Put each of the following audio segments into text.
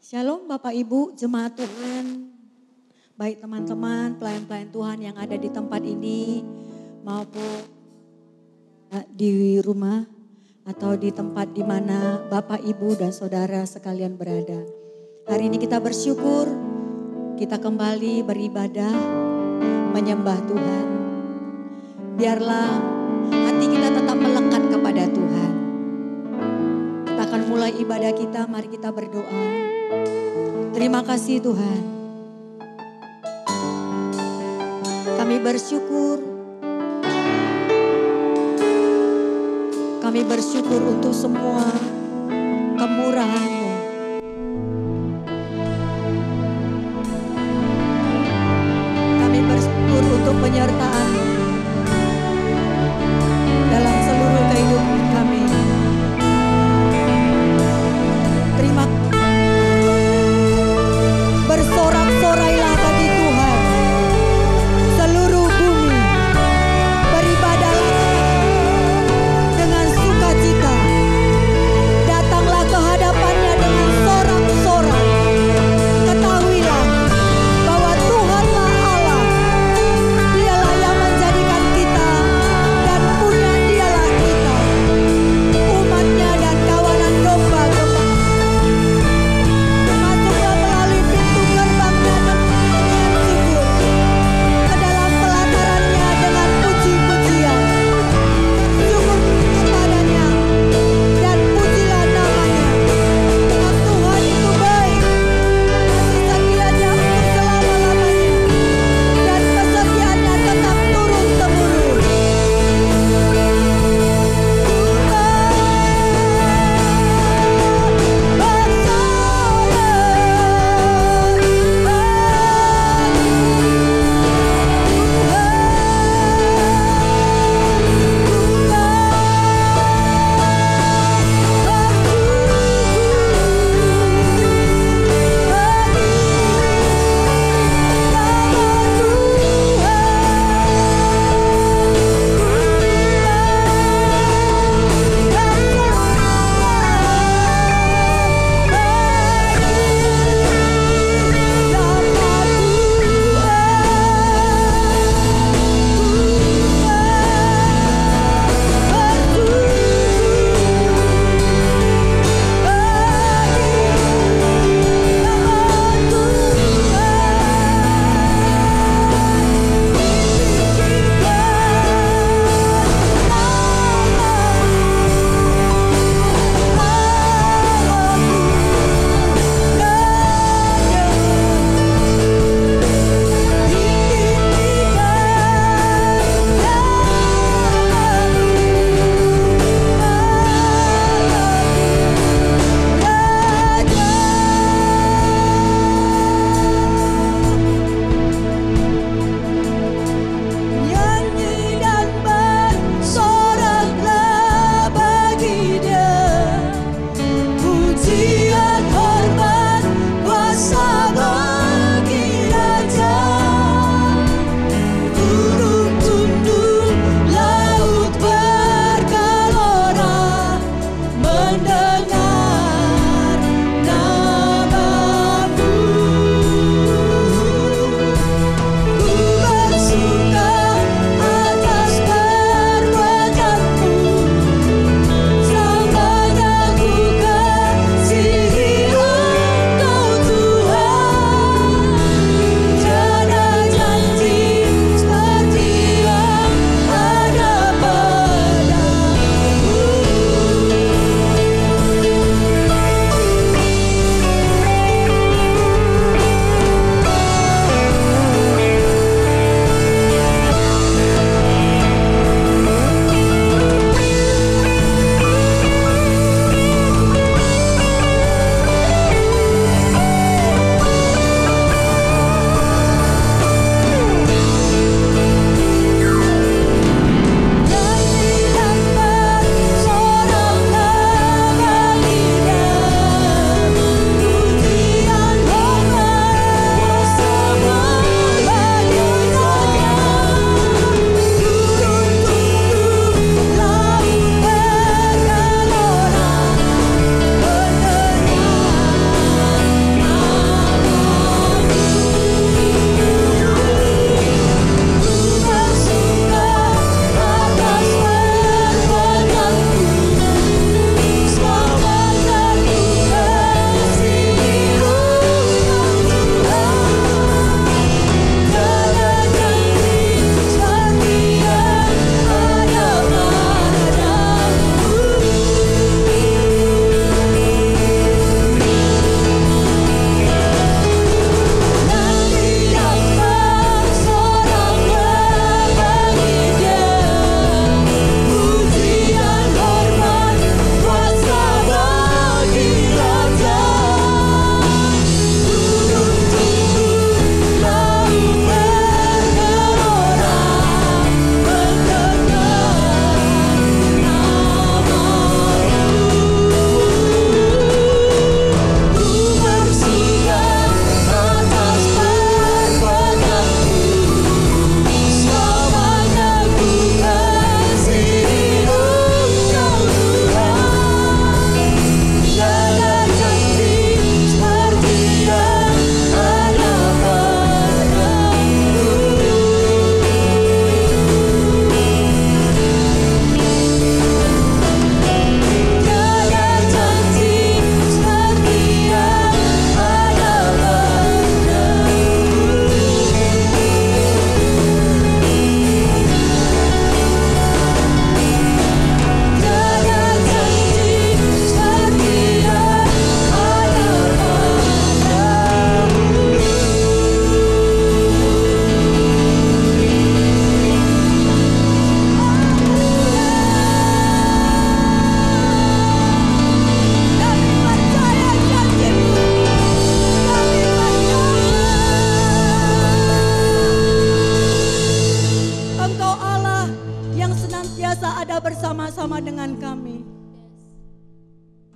Shalom Bapak Ibu, jemaat Tuhan, baik teman-teman, pelayan-pelayan Tuhan yang ada di tempat ini maupun di rumah atau di tempat di mana Bapak Ibu dan Saudara sekalian berada. Hari ini kita bersyukur, kita kembali beribadah, menyembah Tuhan. Biarlah hati kita tetap melekat kepada Tuhan. Kita akan mulai ibadah kita, mari kita berdoa. Terima kasih Tuhan. Kami bersyukur. Kami bersyukur untuk semua kemurahan-Mu. Kami bersyukur untuk penyertaan-Mu dalam seluruh kehidupan kami. Terima kasih. Bersorak-sorailah bagi Tuhan seluruh bumi, beribadahlah dengan sukacita, datanglah ke hadapannya dengan sorak-sorai. Ketahuilah bahwa Tuhanlah Allah, Dialah yang menjadi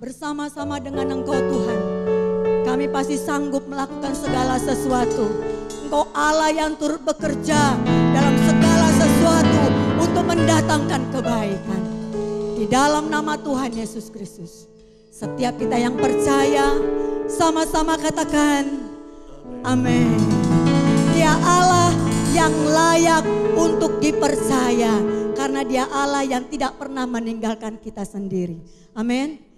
bersama-sama dengan Engkau Tuhan, kami pasti sanggup melakukan segala sesuatu. Engkau Allah yang turut bekerja dalam segala sesuatu untuk mendatangkan kebaikan. Di dalam nama Tuhan Yesus Kristus, setiap kita yang percaya, sama-sama katakan amin. Dia Allah yang layak untuk dipercaya, karena Dia Allah yang tidak pernah meninggalkan kita sendiri. Amin.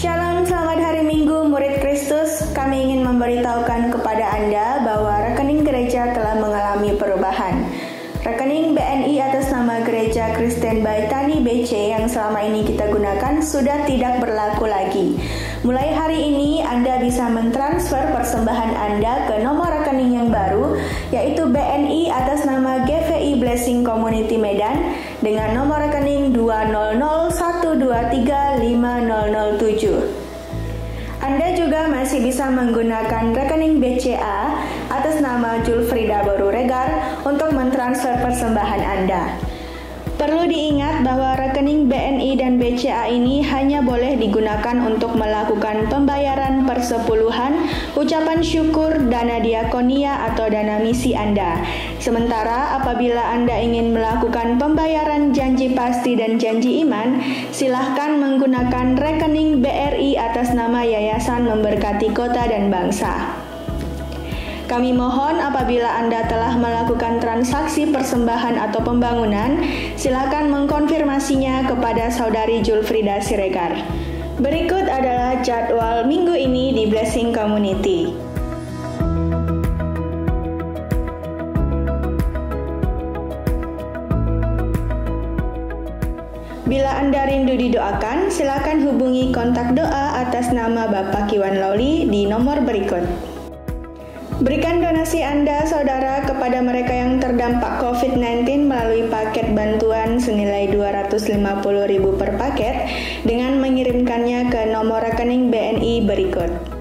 Shalom, selamat hari Minggu murid Kristus. Kami ingin memberitahukan kepada Anda bahwa rekening gereja telah mengalami perubahan. Rekening BNI atas nama Gereja Kristen Baitani BC yang selama ini kita gunakan sudah tidak berlaku lagi. Mulai hari ini Anda bisa mentransfer persembahan Anda ke nomor rekening yang baru, yaitu BNI atas nama GVI Blessing Community Medan dengan nomor rekening 20012350007. Anda juga masih bisa menggunakan rekening BCA atas nama Julfrida Boru Regar untuk mentransfer persembahan Anda. Perlu diingat bahwa rekening BNI dan BCA ini hanya boleh digunakan untuk melakukan pembayaran persepuluhan, ucapan syukur, dana diakonia atau dana misi Anda. Sementara apabila Anda ingin melakukan pembayaran janji pasti dan janji iman, silahkan menggunakan rekening BRI atas nama Yayasan Memberkati Kota dan Bangsa. Kami mohon apabila Anda telah melakukan transaksi persembahan atau pembangunan, silakan mengkonfirmasinya kepada Saudari Julfrida Siregar. Berikut adalah jadwal minggu ini di Blessing Community. Bila Anda rindu didoakan, silakan hubungi kontak doa atas nama Bapak Kiwan Lawli di nomor berikut. Berikan donasi Anda, saudara, kepada mereka yang terdampak COVID-19 melalui paket bantuan senilai Rp250.000 per paket dengan mengirimkannya ke nomor rekening BNI berikut.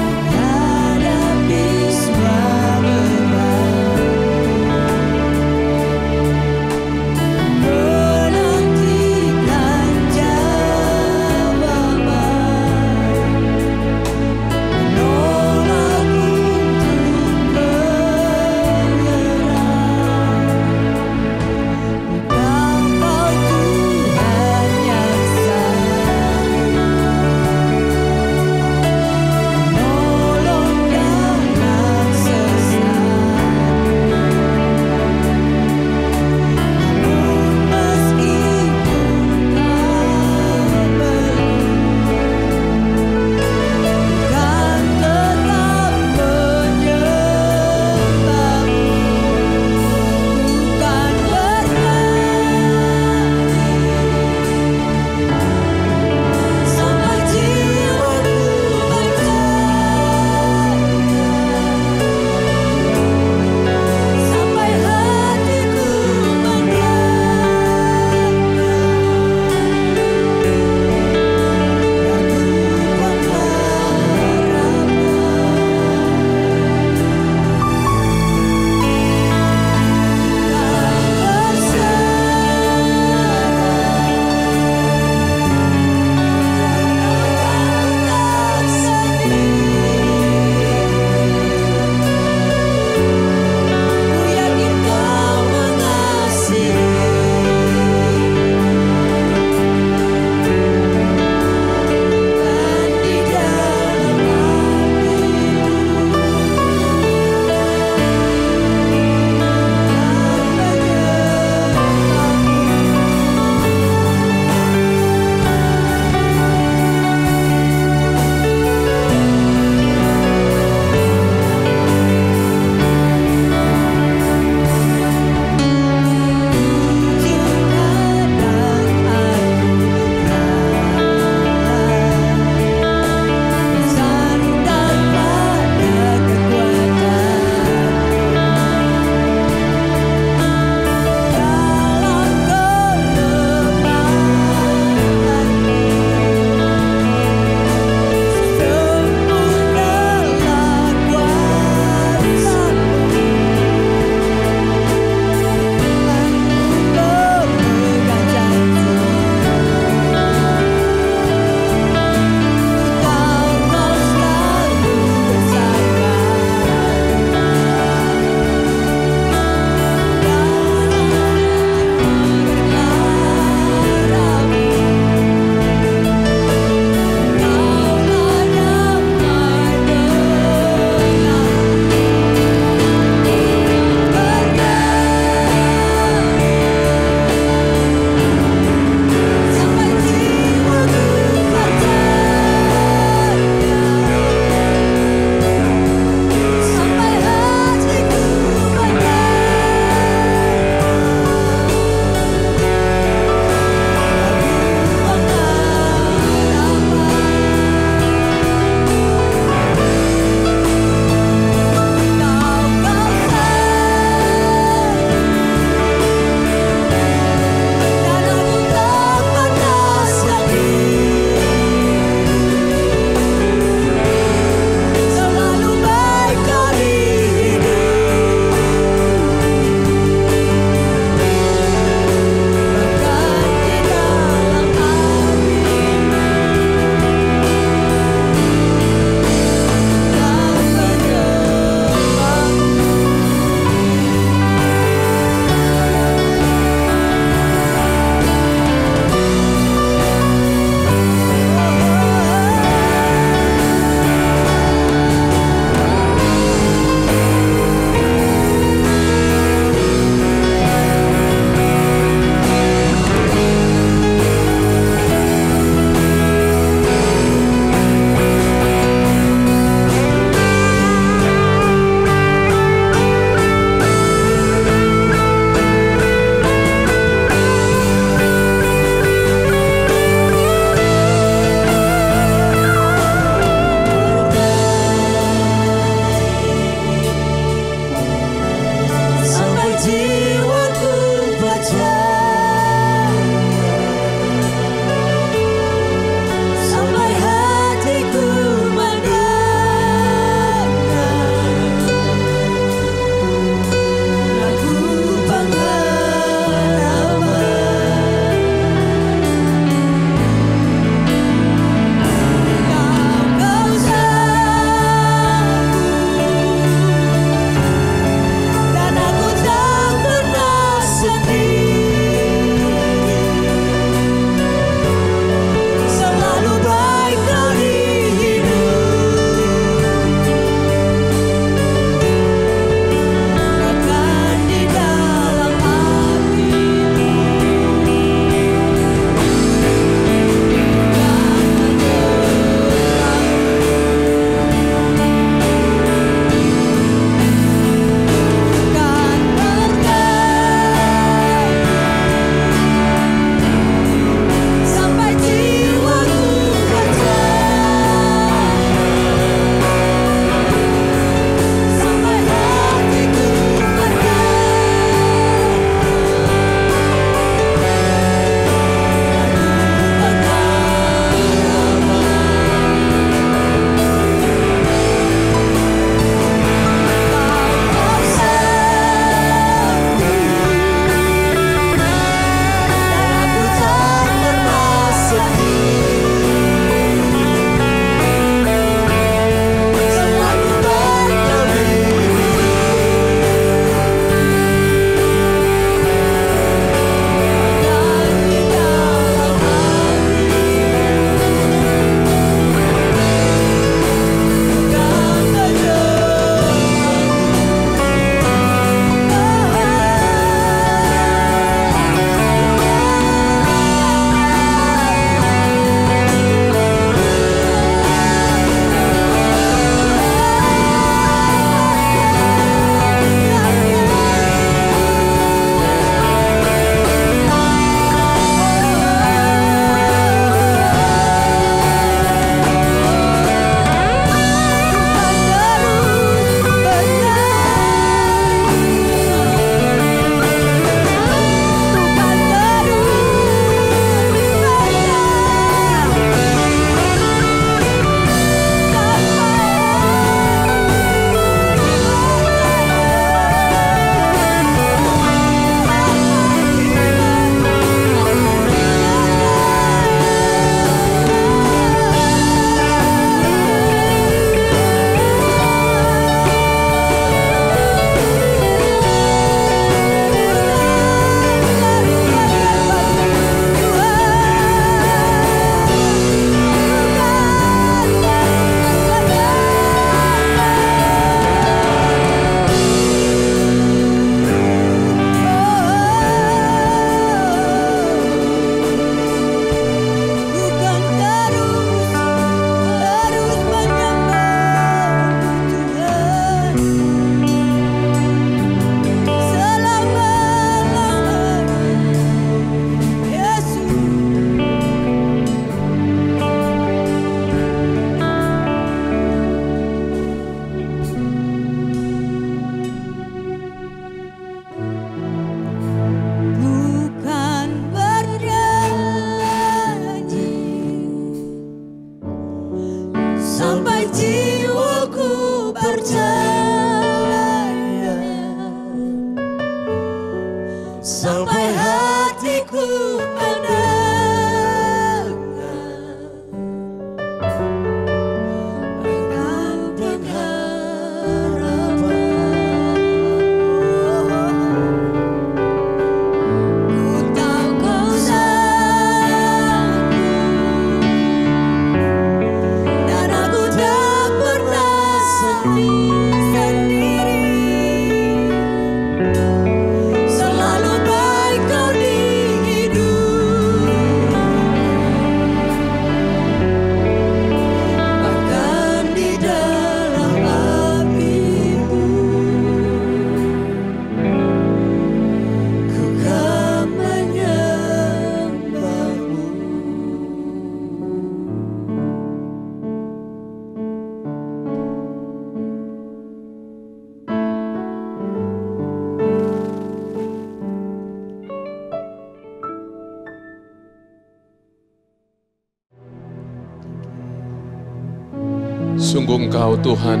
Sungguh Engkau Tuhan,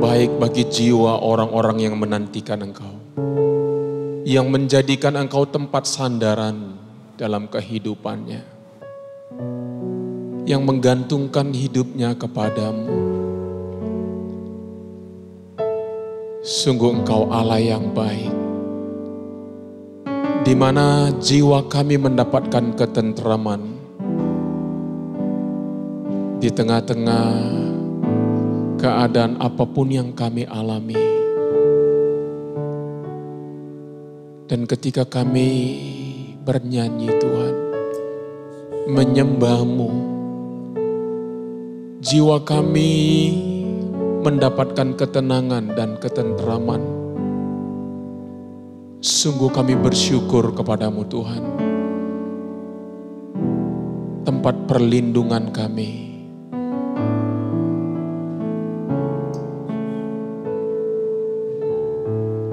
baik bagi jiwa orang-orang yang menantikan Engkau, yang menjadikan Engkau tempat sandaran dalam kehidupannya, yang menggantungkan hidupnya kepadamu. Sungguh Engkau Allah yang baik, di mana jiwa kami mendapatkan ketentraman di tengah-tengah keadaan apapun yang kami alami. Dan ketika kami bernyanyi Tuhan, menyembah-Mu, jiwa kami mendapatkan ketenangan dan ketentraman. Sungguh kami bersyukur kepadamu Tuhan, tempat perlindungan kami.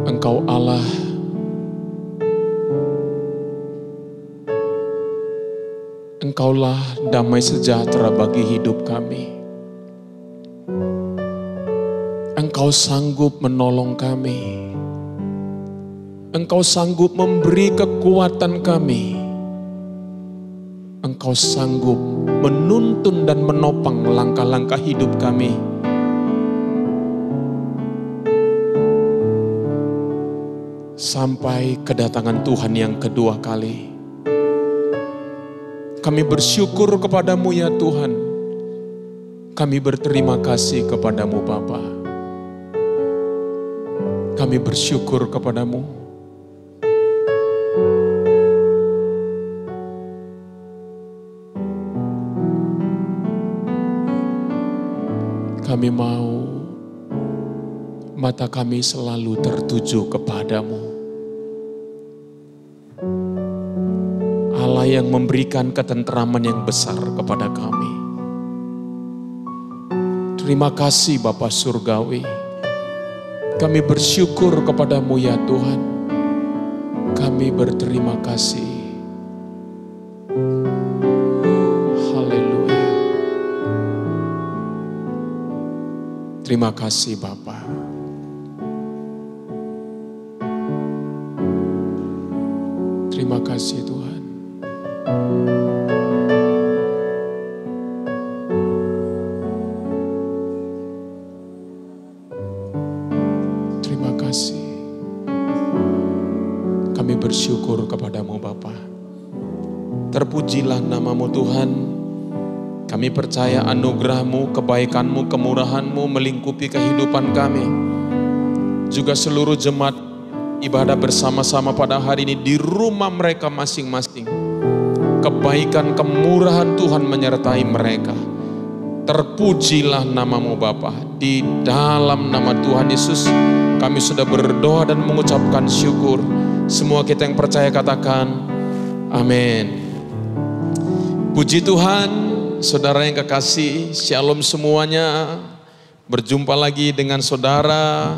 Engkau Allah, Engkaulah damai sejahtera bagi hidup kami. Engkau sanggup menolong kami. Engkau sanggup memberi kekuatan kami. Engkau sanggup menuntun dan menopang langkah-langkah hidup kami. Sampai kedatangan Tuhan yang kedua kali. Kami bersyukur kepadamu ya Tuhan. Kami berterima kasih kepadamu Bapa. Kami bersyukur kepadamu. Kami mau mata kami selalu tertuju kepadamu. Allah yang memberikan ketentraman yang besar kepada kami. Terima kasih Bapa Surgawi. Kami bersyukur kepadamu ya Tuhan. Kami berterima kasih. Haleluya. Terima kasih Bapa. Terima kasih Tuhan. Terima kasih. Kami bersyukur kepadamu Bapa. Terpujilah namamu Tuhan. Kami percaya anugerah-Mu, kebaikan-Mu, kemurahan-Mu melingkupi kehidupan kami. Juga seluruh jemaat ibadah bersama-sama pada hari ini di rumah mereka masing-masing. Kebaikan, kemurahan Tuhan menyertai mereka. Terpujilah namamu Bapa. Di dalam nama Tuhan Yesus kami sudah berdoa dan mengucapkan syukur. Semua kita yang percaya katakan amin. Puji Tuhan, saudara yang kekasih, shalom semuanya. Berjumpa lagi dengan saudara.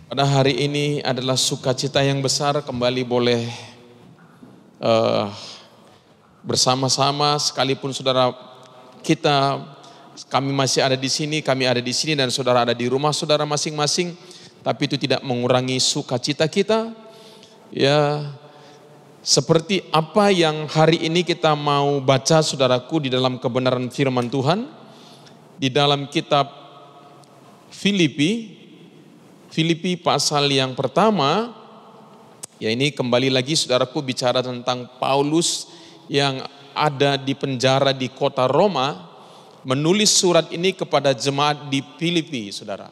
Pada hari ini adalah sukacita yang besar, kembali boleh bersama-sama, sekalipun saudara kita, kami masih ada di sini, kami ada di sini dan saudara ada di rumah saudara masing-masing, tapi itu tidak mengurangi sukacita kita. Ya, seperti apa yang hari ini kita mau baca saudaraku di dalam kebenaran firman Tuhan, di dalam kitab Filipi pasal yang pertama, ya ini kembali lagi saudaraku bicara tentang Paulus yang ada di penjara di kota Roma, menulis surat ini kepada jemaat di Filipi, saudara.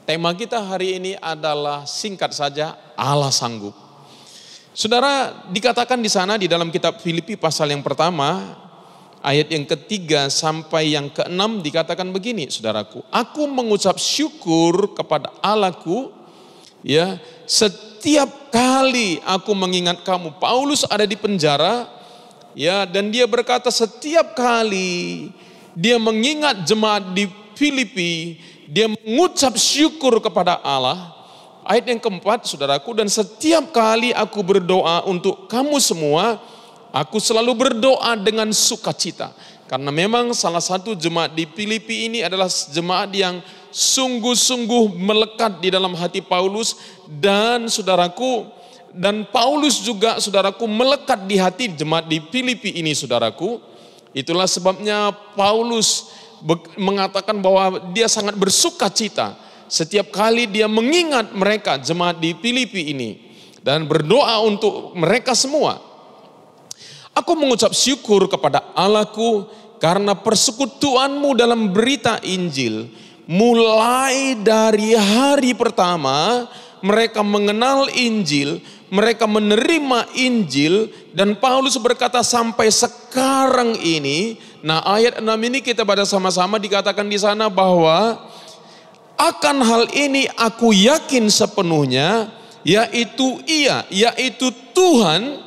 Tema kita hari ini adalah singkat saja, Allah sanggup. Saudara, dikatakan di sana di dalam kitab Filipi pasal yang pertama, ayat yang ketiga sampai yang keenam dikatakan begini, saudaraku. Aku mengucap syukur kepada Allahku, ya, setiap kali aku mengingat kamu. Paulus ada di penjara, ya, dan dia berkata setiap kali dia mengingat jemaat di Filipi, dia mengucap syukur kepada Allah. Ayat yang keempat, saudaraku, dan setiap kali aku berdoa untuk kamu semua, aku selalu berdoa dengan sukacita. Karena memang salah satu jemaat di Filipi ini adalah jemaat yang sungguh-sungguh melekat di dalam hati Paulus. Dan saudaraku, dan Paulus juga saudaraku melekat di hati jemaat di Filipi ini, saudaraku. Itulah sebabnya Paulus mengatakan bahwa dia sangat bersukacita setiap kali dia mengingat mereka, jemaat di Filipi ini. Dan berdoa untuk mereka semua. Aku mengucap syukur kepada Allahku karena persekutuanmu dalam berita Injil. Mulai dari hari pertama mereka mengenal Injil, mereka menerima Injil, dan Paulus berkata sampai sekarang ini. Nah, ayat 6 ini kita baca sama-sama, dikatakan di sana bahwa akan hal ini aku yakin sepenuhnya, yaitu Tuhan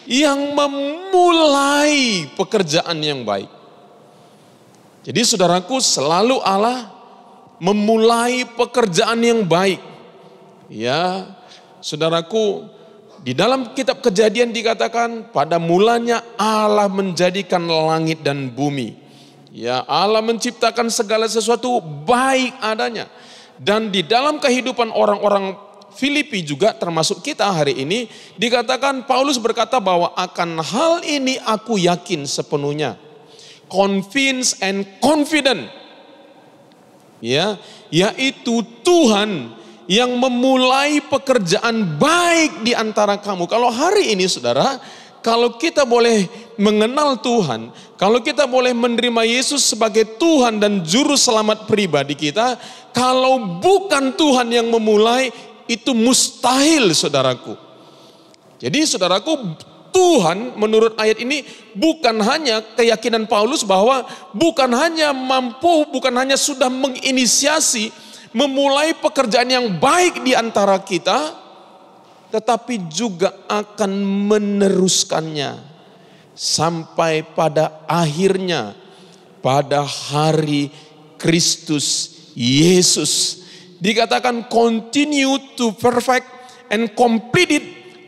yang memulai pekerjaan yang baik. Jadi saudaraku, selalu Allah memulai pekerjaan yang baik. Ya, saudaraku, di dalam kitab Kejadian dikatakan pada mulanya Allah menjadikan langit dan bumi. Ya, Allah menciptakan segala sesuatu baik adanya. Dan di dalam kehidupan orang-orang Filipi juga termasuk kita hari ini, dikatakan Paulus berkata bahwa akan hal ini aku yakin sepenuhnya. Convinced and confident. Ya, yaitu Tuhan yang memulai pekerjaan baik di antara kamu. Kalau hari ini saudara, kalau kita boleh mengenal Tuhan, kalau kita boleh menerima Yesus sebagai Tuhan dan Juru Selamat pribadi kita, kalau bukan Tuhan yang memulai, itu mustahil, saudaraku. Jadi saudaraku, Tuhan menurut ayat ini bukan hanya keyakinan Paulus bahwa bukan hanya mampu, bukan hanya sudah menginisiasi, memulai pekerjaan yang baik di antara kita, tetapi juga akan meneruskannya sampai pada akhirnya, pada hari Kristus Yesus. Dikatakan continue to perfect and complete it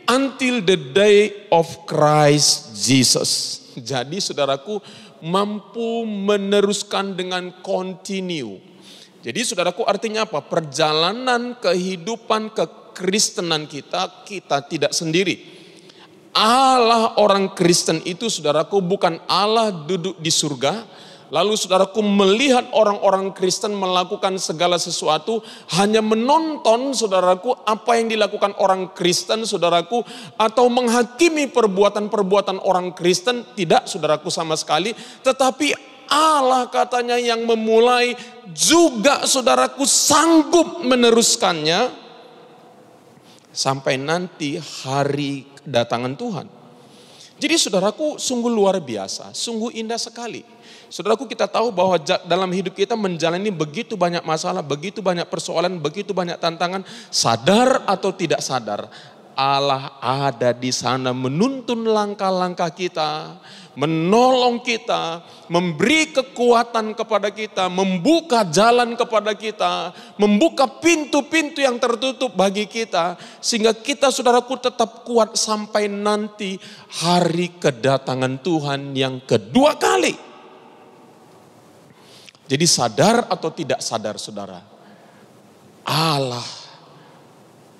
until the day of Christ Jesus. Jadi saudaraku, mampu meneruskan dengan continue. Jadi saudaraku, artinya apa? Perjalanan kehidupan kekristenan kita tidak sendiri. Allah orang Kristen itu saudaraku bukan Allah duduk di surga. Lalu saudaraku melihat orang-orang Kristen melakukan segala sesuatu, hanya menonton saudaraku apa yang dilakukan orang Kristen saudaraku, atau menghakimi perbuatan-perbuatan orang Kristen. Tidak saudaraku sama sekali, tetapi Allah katanya yang memulai juga saudaraku sanggup meneruskannya sampai nanti hari kedatangan Tuhan. Jadi saudaraku sungguh luar biasa, sungguh indah sekali. Saudaraku, kita tahu bahwa dalam hidup kita menjalani begitu banyak masalah, begitu banyak persoalan, begitu banyak tantangan. Sadar atau tidak sadar, Allah ada di sana menuntun langkah-langkah kita, menolong kita, memberi kekuatan kepada kita, membuka jalan kepada kita, membuka pintu-pintu yang tertutup bagi kita, sehingga kita saudaraku tetap kuat sampai nanti hari kedatangan Tuhan yang kedua kali. Jadi sadar atau tidak sadar saudara, Allah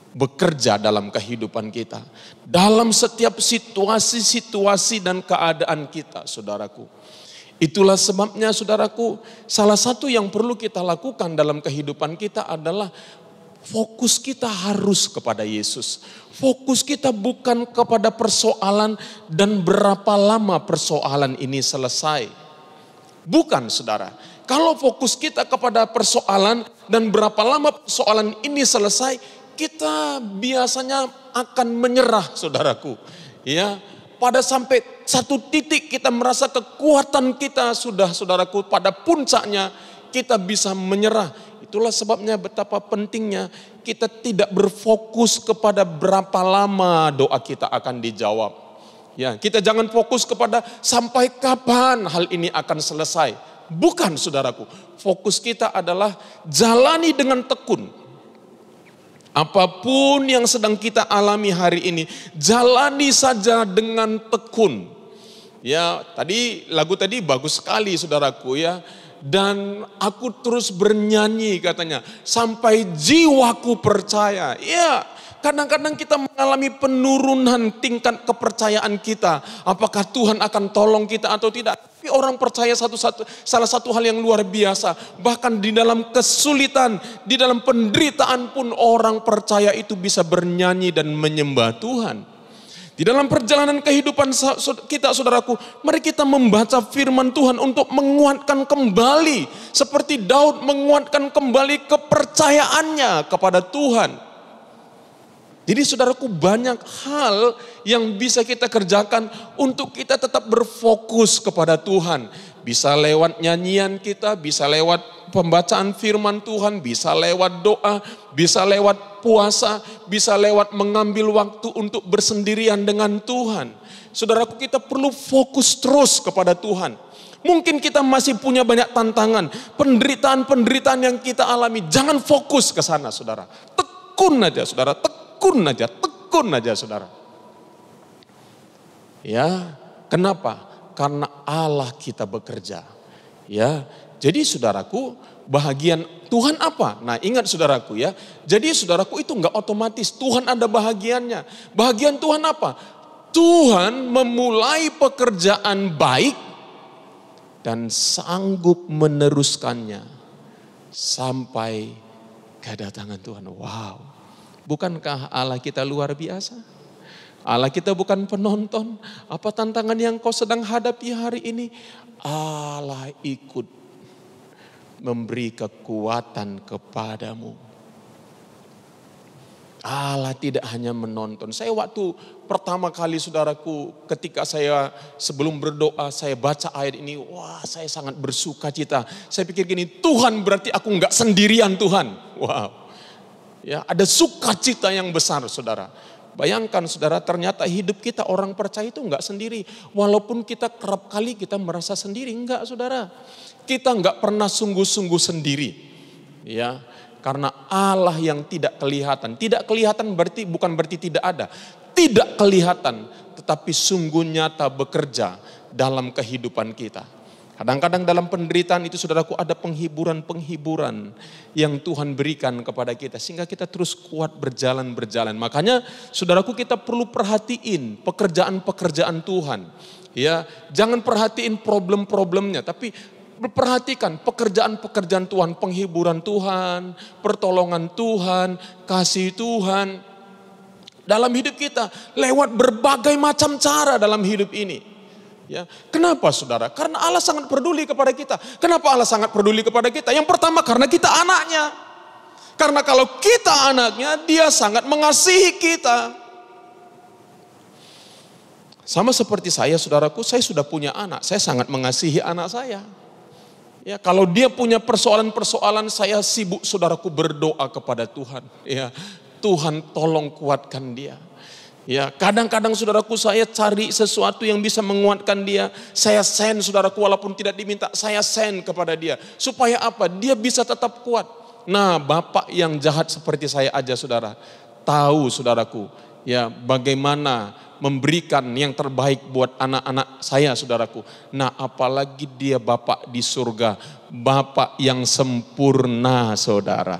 bekerja dalam kehidupan kita, dalam setiap situasi-situasi dan keadaan kita, saudaraku. Itulah sebabnya saudaraku, salah satu yang perlu kita lakukan dalam kehidupan kita adalah fokus kita harus kepada Yesus. Fokus kita bukan kepada persoalan dan berapa lama persoalan ini selesai. Bukan, saudara. Kalau fokus kita kepada persoalan dan berapa lama persoalan ini selesai, kita biasanya akan menyerah, saudaraku. Ya, pada sampai satu titik kita merasa kekuatan kita sudah, saudaraku, pada puncaknya kita bisa menyerah. Itulah sebabnya betapa pentingnya kita tidak berfokus kepada berapa lama doa kita akan dijawab. Ya, kita jangan fokus kepada sampai kapan hal ini akan selesai. Bukan, saudaraku. Fokus kita adalah jalani dengan tekun. Apapun yang sedang kita alami hari ini, jalani saja dengan tekun. Ya, lagu tadi bagus sekali, saudaraku, ya. Dan aku terus bernyanyi, katanya, sampai jiwaku percaya. Ya, kadang-kadang kita mengalami penurunan tingkat kepercayaan kita. Apakah Tuhan akan tolong kita atau tidak? Tapi orang percaya salah satu hal yang luar biasa. Bahkan di dalam kesulitan, di dalam penderitaan pun orang percaya itu bisa bernyanyi dan menyembah Tuhan. Di dalam perjalanan kehidupan kita, saudaraku, mari kita membaca firman Tuhan untuk menguatkan kembali. Seperti Daud menguatkan kembali kepercayaannya kepada Tuhan. Jadi saudaraku, banyak hal yang bisa kita kerjakan untuk kita tetap berfokus kepada Tuhan. Bisa lewat nyanyian kita, bisa lewat pembacaan firman Tuhan, bisa lewat doa, bisa lewat puasa, bisa lewat mengambil waktu untuk bersendirian dengan Tuhan. Saudaraku, kita perlu fokus terus kepada Tuhan. Mungkin kita masih punya banyak tantangan, penderitaan-penderitaan yang kita alami. Jangan fokus ke sana, saudara. Tekun aja, saudara. Tekun aja, saudara. Ya, kenapa? Karena Allah kita bekerja. Ya, jadi saudaraku, bahagian Tuhan apa? Nah, ingat saudaraku, ya. Jadi saudaraku, itu enggak otomatis. Tuhan ada bahagiannya. Bahagian Tuhan apa? Tuhan memulai pekerjaan baik dan sanggup meneruskannya sampai kedatangan Tuhan. Wow. Bukankah Allah kita luar biasa? Allah kita bukan penonton. Apa tantangan yang kau sedang hadapi hari ini? Allah ikut memberi kekuatan kepadamu. Allah tidak hanya menonton. Saya waktu pertama kali, saudaraku, ketika saya sebelum berdoa, saya baca ayat ini, wah, saya sangat bersuka cita. Saya pikir gini, Tuhan berarti aku enggak sendirian, Tuhan. Wow. Ya, ada sukacita yang besar, saudara. Bayangkan, saudara, ternyata hidup kita orang percaya itu enggak sendiri. Walaupun kita kerap kali kita merasa sendiri, enggak, saudara. Kita enggak pernah sungguh-sungguh sendiri. Ya, karena Allah yang tidak kelihatan. Tidak kelihatan bukan berarti tidak ada. Tidak kelihatan, tetapi sungguh nyata bekerja dalam kehidupan kita. Kadang-kadang dalam penderitaan itu, saudaraku, ada penghiburan-penghiburan yang Tuhan berikan kepada kita. Sehingga kita terus kuat berjalan. Makanya, saudaraku, kita perlu perhatiin pekerjaan-pekerjaan Tuhan. Ya, jangan perhatiin problem-problemnya, tapi perhatikan pekerjaan-pekerjaan Tuhan, penghiburan Tuhan, pertolongan Tuhan, kasih Tuhan dalam hidup kita lewat berbagai macam cara dalam hidup ini. Ya, kenapa, saudara? Karena Allah sangat peduli kepada kita. Kenapa Allah sangat peduli kepada kita? Yang pertama, karena kita anaknya. Karena kalau kita anaknya, Dia sangat mengasihi kita. Sama seperti saya, saudaraku, saya sudah punya anak. Saya sangat mengasihi anak saya. Ya, kalau dia punya persoalan-persoalan, saya sibuk, saudaraku, berdoa kepada Tuhan. Ya, Tuhan tolong kuatkan dia. Ya, kadang-kadang, saudaraku, saya cari sesuatu yang bisa menguatkan dia. Saya send, saudaraku, walaupun tidak diminta, saya send kepada dia. Supaya apa? Dia bisa tetap kuat. Nah, bapak yang jahat seperti saya aja, saudara, tahu, saudaraku, ya, bagaimana memberikan yang terbaik buat anak-anak saya, saudaraku. Nah, apalagi dia bapak di surga, bapak yang sempurna, saudara.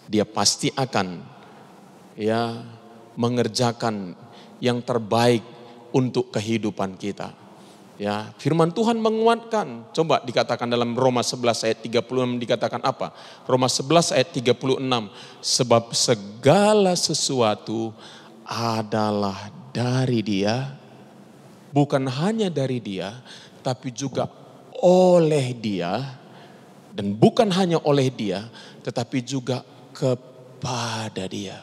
Dia pasti akan, ya, mengerjakan yang terbaik untuk kehidupan kita. Ya, firman Tuhan menguatkan. Coba dikatakan dalam Roma 11 ayat 36 dikatakan apa? Roma 11 ayat 36. Sebab segala sesuatu adalah dari Dia, bukan hanya dari Dia, tapi juga oleh Dia, dan bukan hanya oleh Dia, tetapi juga kepada Dia.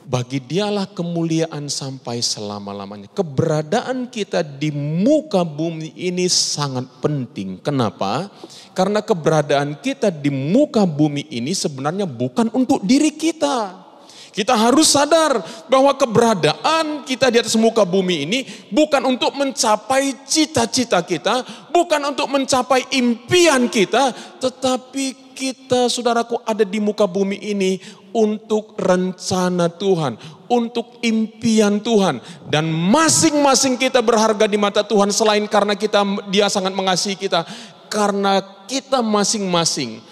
Bagi Dialah kemuliaan sampai selama-lamanya. Keberadaan kita di muka bumi ini sangat penting. Kenapa? Karena keberadaan kita di muka bumi ini sebenarnya bukan untuk diri kita. Kita harus sadar bahwa keberadaan kita di atas muka bumi ini bukan untuk mencapai cita-cita kita, bukan untuk mencapai impian kita, tetapi kita, saudaraku, ada di muka bumi ini untuk rencana Tuhan, untuk impian Tuhan. Dan masing-masing kita berharga di mata Tuhan selain karena Dia sangat mengasihi kita. Karena kita masing-masing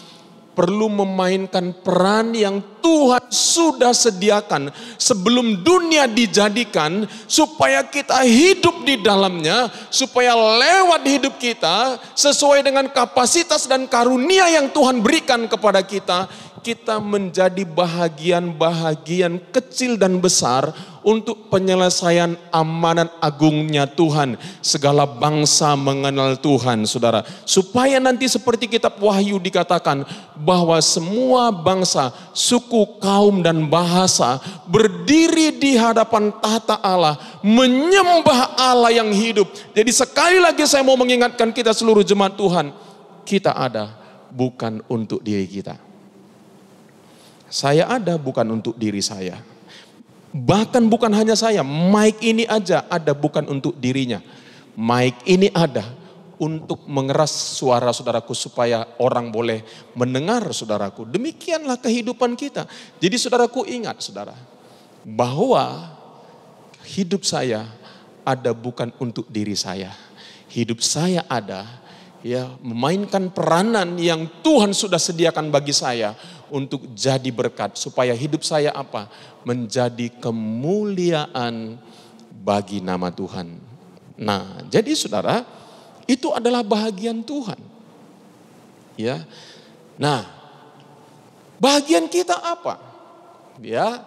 perlu memainkan peran yang Tuhan sudah sediakan sebelum dunia dijadikan, supaya kita hidup di dalamnya, supaya lewat hidup kita sesuai dengan kapasitas dan karunia yang Tuhan berikan kepada kita, kita menjadi bahagian-bahagian kecil dan besar untuk penyelesaian amanat agungnya Tuhan. Segala bangsa mengenal Tuhan, saudara. Supaya nanti seperti kitab Wahyu dikatakan bahwa semua bangsa, suku, kaum dan bahasa berdiri di hadapan tahta Allah, menyembah Allah yang hidup. Jadi sekali lagi saya mau mengingatkan kita seluruh jemaat Tuhan, kita ada bukan untuk diri kita. Saya ada bukan untuk diri saya. Bahkan bukan hanya saya, mic ini aja ada bukan untuk dirinya. Mic ini ada untuk mengeras suara saudaraku supaya orang boleh mendengar saudaraku. Demikianlah kehidupan kita. Jadi saudaraku ingat saudara, bahwa hidup saya ada bukan untuk diri saya. Hidup saya ada memainkan peranan yang Tuhan sudah sediakan bagi saya untuk jadi berkat, supaya hidup saya menjadi kemuliaan bagi nama Tuhan. Nah, jadi saudara, itu adalah bahagian Tuhan. Ya. Nah, bahagian kita apa? Ya.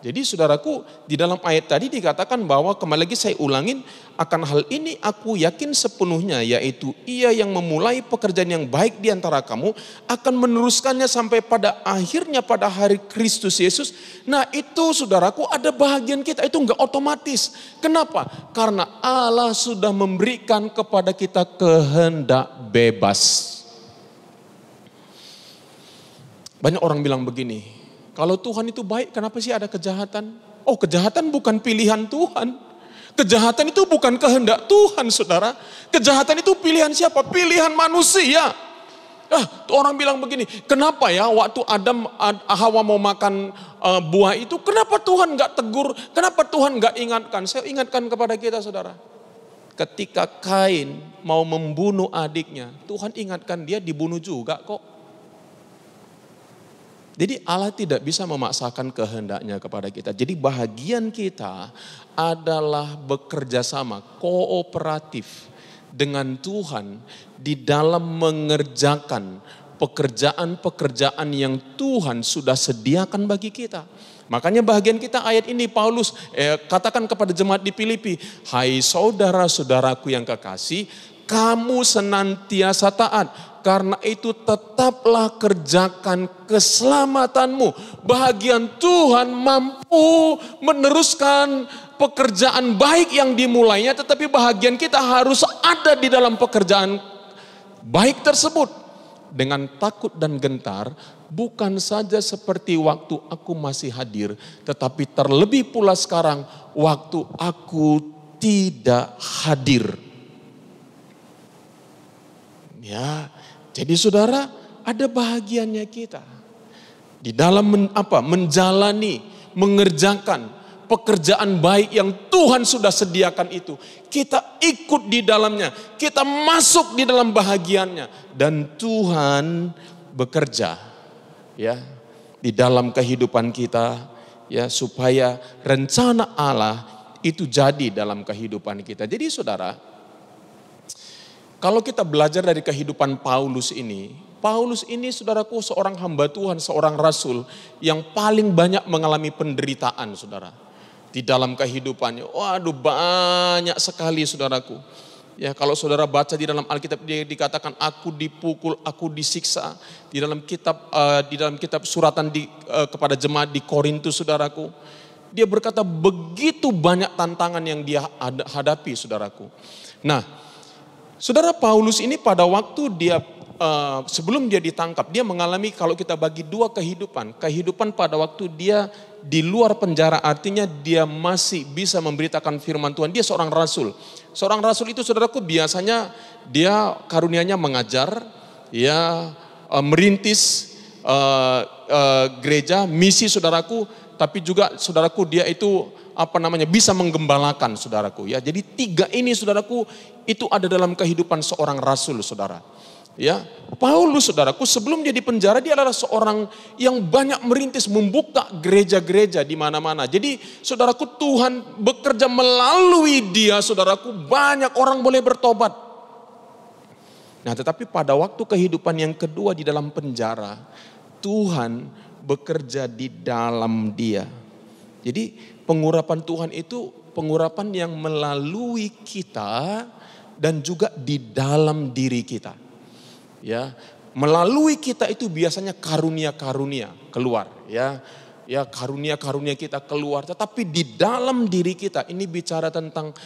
Jadi saudaraku, di dalam ayat tadi dikatakan bahwa, kembali lagi saya ulangin, akan hal ini aku yakin sepenuhnya, yaitu Ia yang memulai pekerjaan yang baik di antara kamu akan meneruskannya sampai pada akhirnya pada hari Kristus Yesus. Nah itu saudaraku, ada bahagian kita, itu enggak otomatis. Kenapa? Karena Allah sudah memberikan kepada kita kehendak bebas. Banyak orang bilang begini, kalau Tuhan itu baik, kenapa sih ada kejahatan? Oh, kejahatan bukan pilihan Tuhan. Kejahatan itu bukan kehendak Tuhan, saudara. Kejahatan itu pilihan siapa? Pilihan manusia. Orang bilang begini, kenapa ya waktu Hawa mau makan buah itu, kenapa Tuhan gak tegur? Kenapa Tuhan gak ingatkan? Saya ingatkan kepada kita, saudara. Ketika Kain mau membunuh adiknya, Tuhan ingatkan dia dibunuh juga kok. Jadi Allah tidak bisa memaksakan kehendaknya kepada kita. Jadi bahagian kita adalah bekerja sama, kooperatif dengan Tuhan di dalam mengerjakan pekerjaan-pekerjaan yang Tuhan sudah sediakan bagi kita. Makanya bahagian kita ayat ini Paulus katakan kepada jemaat di Filipi, hai saudara-saudaraku yang kekasih, kamu senantiasa taat. Karena itu tetaplah kerjakan keselamatanmu. Bahagian Tuhan mampu meneruskan pekerjaan baik yang dimulainya. Tetapi bahagian kita harus ada di dalam pekerjaan baik tersebut. Dengan takut dan gentar, bukan saja seperti waktu aku masih hadir. Tetapi terlebih pula sekarang waktu aku tidak hadir. Ya, jadi saudara, ada bahagiannya kita di dalam menjalani, mengerjakan pekerjaan baik yang Tuhan sudah sediakan itu. Kita ikut di dalamnya, kita masuk di dalam bahagiannya, dan Tuhan bekerja ya di dalam kehidupan kita ya, supaya rencana Allah itu jadi dalam kehidupan kita. Jadi saudara, kalau kita belajar dari kehidupan Paulus ini saudaraku seorang hamba Tuhan, seorang rasul yang paling banyak mengalami penderitaan saudara. Di dalam kehidupannya, waduh banyak sekali saudaraku. Ya, kalau saudara baca di dalam Alkitab dia dikatakan aku dipukul, aku disiksa. Di dalam kitab suratan kepada jemaat di Korintus, saudaraku, dia berkata begitu banyak tantangan yang dia hadapi, saudaraku. Nah, saudara Paulus ini pada waktu dia sebelum dia ditangkap, dia mengalami, kalau kita bagi dua kehidupan pada waktu dia di luar penjara, artinya dia masih bisa memberitakan firman Tuhan. Dia seorang rasul. Seorang rasul itu, saudaraku, biasanya dia karunianya mengajar, ya, merintis gereja, misi, saudaraku. Tapi juga, saudaraku, dia itu bisa menggembalakan, saudaraku. Ya, jadi tiga ini, saudaraku, itu ada dalam kehidupan seorang rasul, saudara. Ya, Paulus, saudaraku, sebelum dia di penjara, dia adalah seorang yang banyak merintis, membuka gereja-gereja di mana-mana. Jadi, saudaraku, Tuhan bekerja melalui dia, saudaraku, banyak orang boleh bertobat. Nah, tetapi pada waktu kehidupan yang kedua di dalam penjara, Tuhan bekerja di dalam dia. Jadi, pengurapan Tuhan itu pengurapan yang melalui kita dan juga di dalam diri kita. Ya, melalui kita itu biasanya karunia-karunia keluar, ya karunia-karunia kita keluar, tetapi di dalam diri kita ini bicara tentang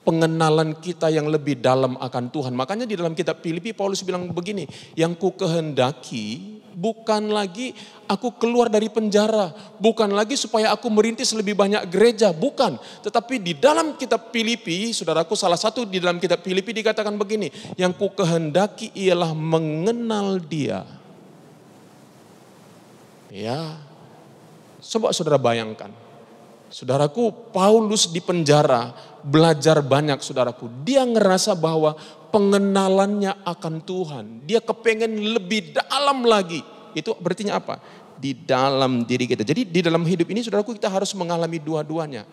pengenalan kita yang lebih dalam akan Tuhan. Makanya di dalam kitab Filipi Paulus bilang begini, yang ku kehendaki bukan lagi aku keluar dari penjara, bukan lagi supaya aku merintis lebih banyak gereja, bukan. Tetapi di dalam kitab Filipi, saudaraku, salah satu di dalam kitab Filipi dikatakan begini, yang ku kehendaki ialah mengenal dia. Ya, coba saudara bayangkan. Saudaraku, Paulus di penjara belajar banyak, saudaraku. Dia ngerasa bahwa pengenalannya akan Tuhan. Dia kepengen lebih dalam lagi. Itu berarti apa? Di dalam diri kita. Jadi di dalam hidup ini, saudaraku, kita harus mengalami dua-duanya.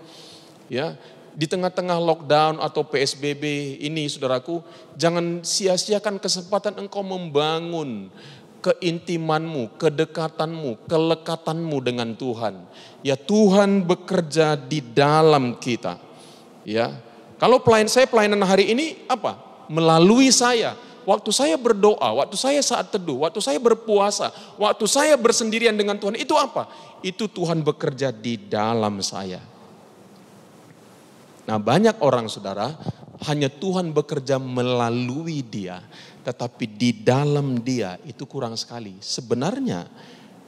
Ya, di tengah-tengah lockdown atau PSBB ini, saudaraku, jangan sia-siakan kesempatan engkau membangun keintimanmu, kedekatanmu, kelekatanmu dengan Tuhan. Ya, Tuhan bekerja di dalam kita. Ya, kalau pelayanan hari ini apa? Melalui saya. Waktu saya berdoa, waktu saya saat teduh, waktu saya berpuasa, waktu saya bersendirian dengan Tuhan, itu apa? Itu Tuhan bekerja di dalam saya. Nah, banyak orang, saudara, hanya Tuhan bekerja melalui dia, tetapi di dalam dia itu kurang sekali. Sebenarnya,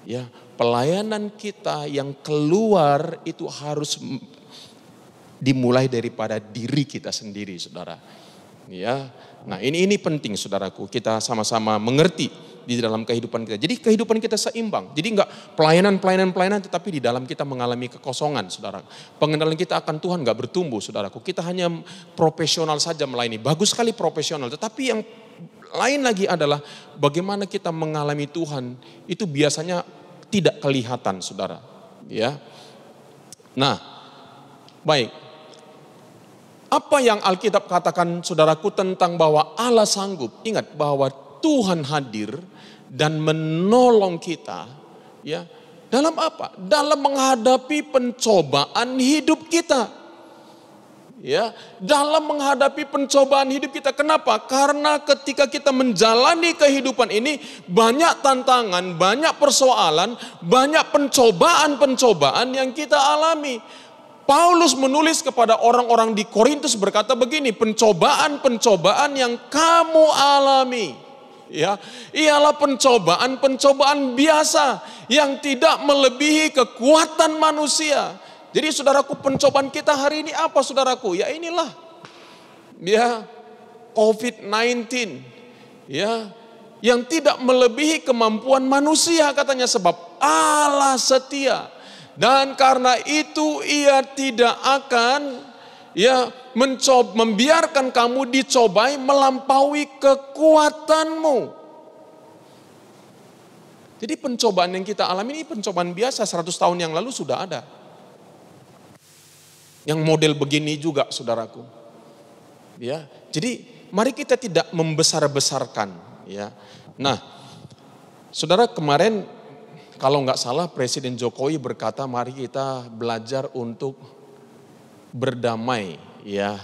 ya, pelayanan kita yang keluar itu harus dimulai daripada diri kita sendiri, saudara. Ya, nah ini penting, saudaraku, kita sama-sama mengerti di dalam kehidupan kita. Jadi kehidupan kita seimbang. Jadi enggak pelayanan, tetapi di dalam kita mengalami kekosongan, saudara. Pengenalan kita akan Tuhan enggak bertumbuh, saudaraku. Kita hanya profesional saja melayani. Bagus sekali profesional, tetapi yang lain lagi adalah bagaimana kita mengalami Tuhan itu biasanya tidak kelihatan, saudara. Ya, nah, baik. Apa yang Alkitab katakan, saudaraku, tentang bahwa Allah sanggup? Ingat bahwa Tuhan hadir dan menolong kita, ya. Dalam apa? Dalam menghadapi pencobaan hidup kita. Ya, dalam menghadapi pencobaan hidup kita. Kenapa? Karena ketika kita menjalani kehidupan ini banyak tantangan, banyak persoalan, banyak pencobaan-pencobaan yang kita alami. Paulus menulis kepada orang-orang di Korintus berkata begini, pencobaan-pencobaan yang kamu alami, ya, ialah pencobaan-pencobaan biasa yang tidak melebihi kekuatan manusia. Jadi, saudaraku, pencobaan kita hari ini apa, saudaraku? Ya inilah, ya, COVID-19, ya, yang tidak melebihi kemampuan manusia, katanya, sebab Allah setia. Dan karena itu ia tidak akan, ya, membiarkan kamu dicobai melampaui kekuatanmu. Jadi pencobaan yang kita alami ini pencobaan biasa, 100 tahun yang lalu sudah ada. Yang model begini juga, saudaraku. Ya, jadi mari kita tidak membesar-besarkan, ya. Nah, saudara, kemarin kalau nggak salah Presiden Jokowi berkata mari kita belajar untuk berdamai, ya,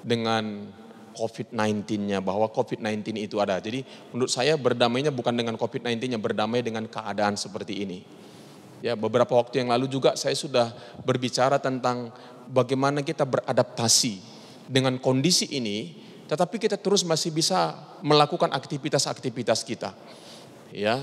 dengan COVID-19-nya, bahwa COVID-19 itu ada. Jadi menurut saya berdamainya bukan dengan COVID-19-nya, berdamai dengan keadaan seperti ini. Ya, beberapa waktu yang lalu juga saya sudah berbicara tentang bagaimana kita beradaptasi dengan kondisi ini, tetapi kita terus masih bisa melakukan aktivitas-aktivitas kita. Ya.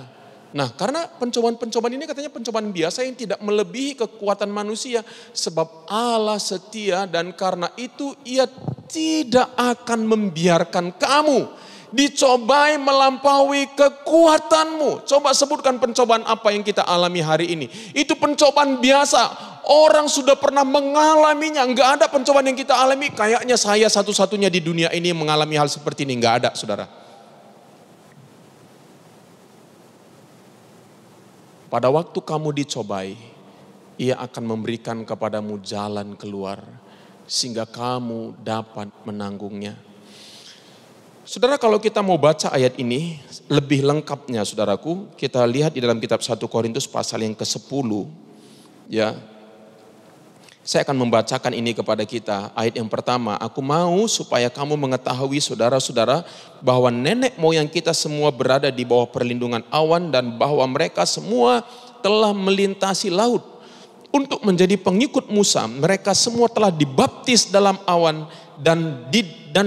Nah, karena pencobaan-pencobaan ini katanya pencobaan biasa yang tidak melebihi kekuatan manusia, sebab Allah setia dan karena itu Ia tidak akan membiarkan kamu dicobai melampaui kekuatanmu. Coba sebutkan pencobaan apa yang kita alami hari ini. Itu pencobaan biasa. Orang sudah pernah mengalaminya. Enggak ada pencobaan yang kita alami. Kayaknya saya satu-satunya di dunia ini yang mengalami hal seperti ini. Enggak ada, saudara. Pada waktu kamu dicobai, Ia akan memberikan kepadamu jalan keluar, sehingga kamu dapat menanggungnya. Saudara, kalau kita mau baca ayat ini lebih lengkapnya, saudaraku, kita lihat di dalam kitab 1 Korintus pasal yang ke-10. Ya, saya akan membacakan ini kepada kita. Ayat yang pertama, aku mau supaya kamu mengetahui saudara-saudara bahwa nenek moyang kita semua berada di bawah perlindungan awan dan bahwa mereka semua telah melintasi laut. Untuk menjadi pengikut Musa, mereka semua telah dibaptis dalam awan dan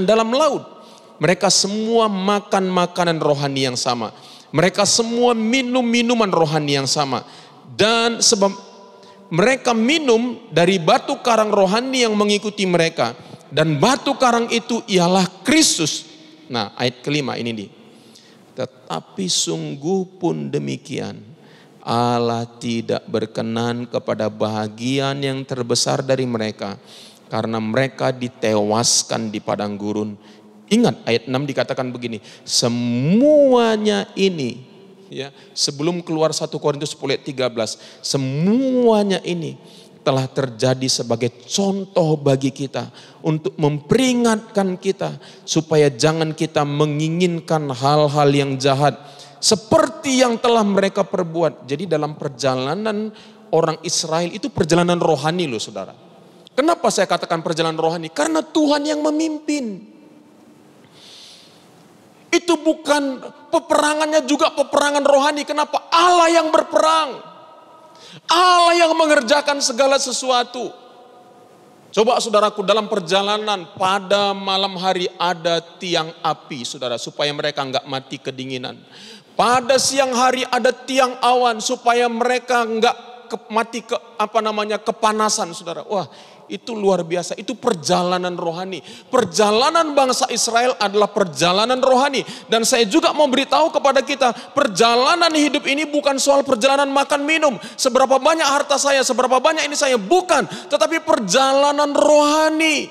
dalam laut. Mereka semua makan makanan rohani yang sama. Mereka semua minum minuman rohani yang sama. Dan sebab mereka minum dari batu karang rohani yang mengikuti mereka. Dan batu karang itu ialah Kristus. Nah, ayat kelima ini nih. Tetapi sungguh pun demikian, Allah tidak berkenan kepada bahagian yang terbesar dari mereka, karena mereka ditewaskan di padang gurun. Ingat ayat 6 dikatakan begini, semuanya ini, ya, sebelum keluar 1 Korintus 10 ayat 13, semuanya ini telah terjadi sebagai contoh bagi kita untuk memperingatkan kita supaya jangan kita menginginkan hal-hal yang jahat seperti yang telah mereka perbuat. Jadi dalam perjalanan orang Israel itu perjalanan rohani loh, saudara. Kenapa saya katakan perjalanan rohani? Karena Tuhan yang memimpin. Itu bukan peperangannya juga peperangan rohani. Kenapa? Allah yang berperang. Allah yang mengerjakan segala sesuatu. Coba saudaraku, dalam perjalanan pada malam hari ada tiang api, saudara, supaya mereka enggak mati kedinginan. Pada siang hari ada tiang awan supaya mereka enggak mati kepanasan, saudara. Wah, itu luar biasa. Itu perjalanan rohani. Perjalanan bangsa Israel adalah perjalanan rohani. Dan saya juga mau beritahu kepada kita, perjalanan hidup ini bukan soal perjalanan makan minum. Seberapa banyak harta saya, seberapa banyak ini saya, bukan. Tetapi perjalanan rohani.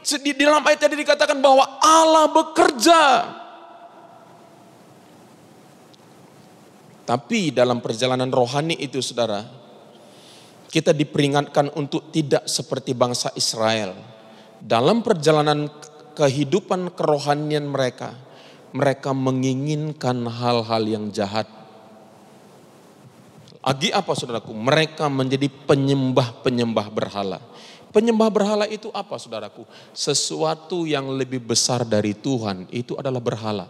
Di dalam ayat tadi dikatakan bahwa Allah bekerja. Tapi dalam perjalanan rohani itu, saudara, kita diperingatkan untuk tidak seperti bangsa Israel. Dalam perjalanan kehidupan kerohanian mereka, mereka menginginkan hal-hal yang jahat. Lagi apa, saudaraku? Mereka menjadi penyembah-penyembah berhala. Penyembah berhala itu apa, saudaraku? Sesuatu yang lebih besar dari Tuhan, itu adalah berhala.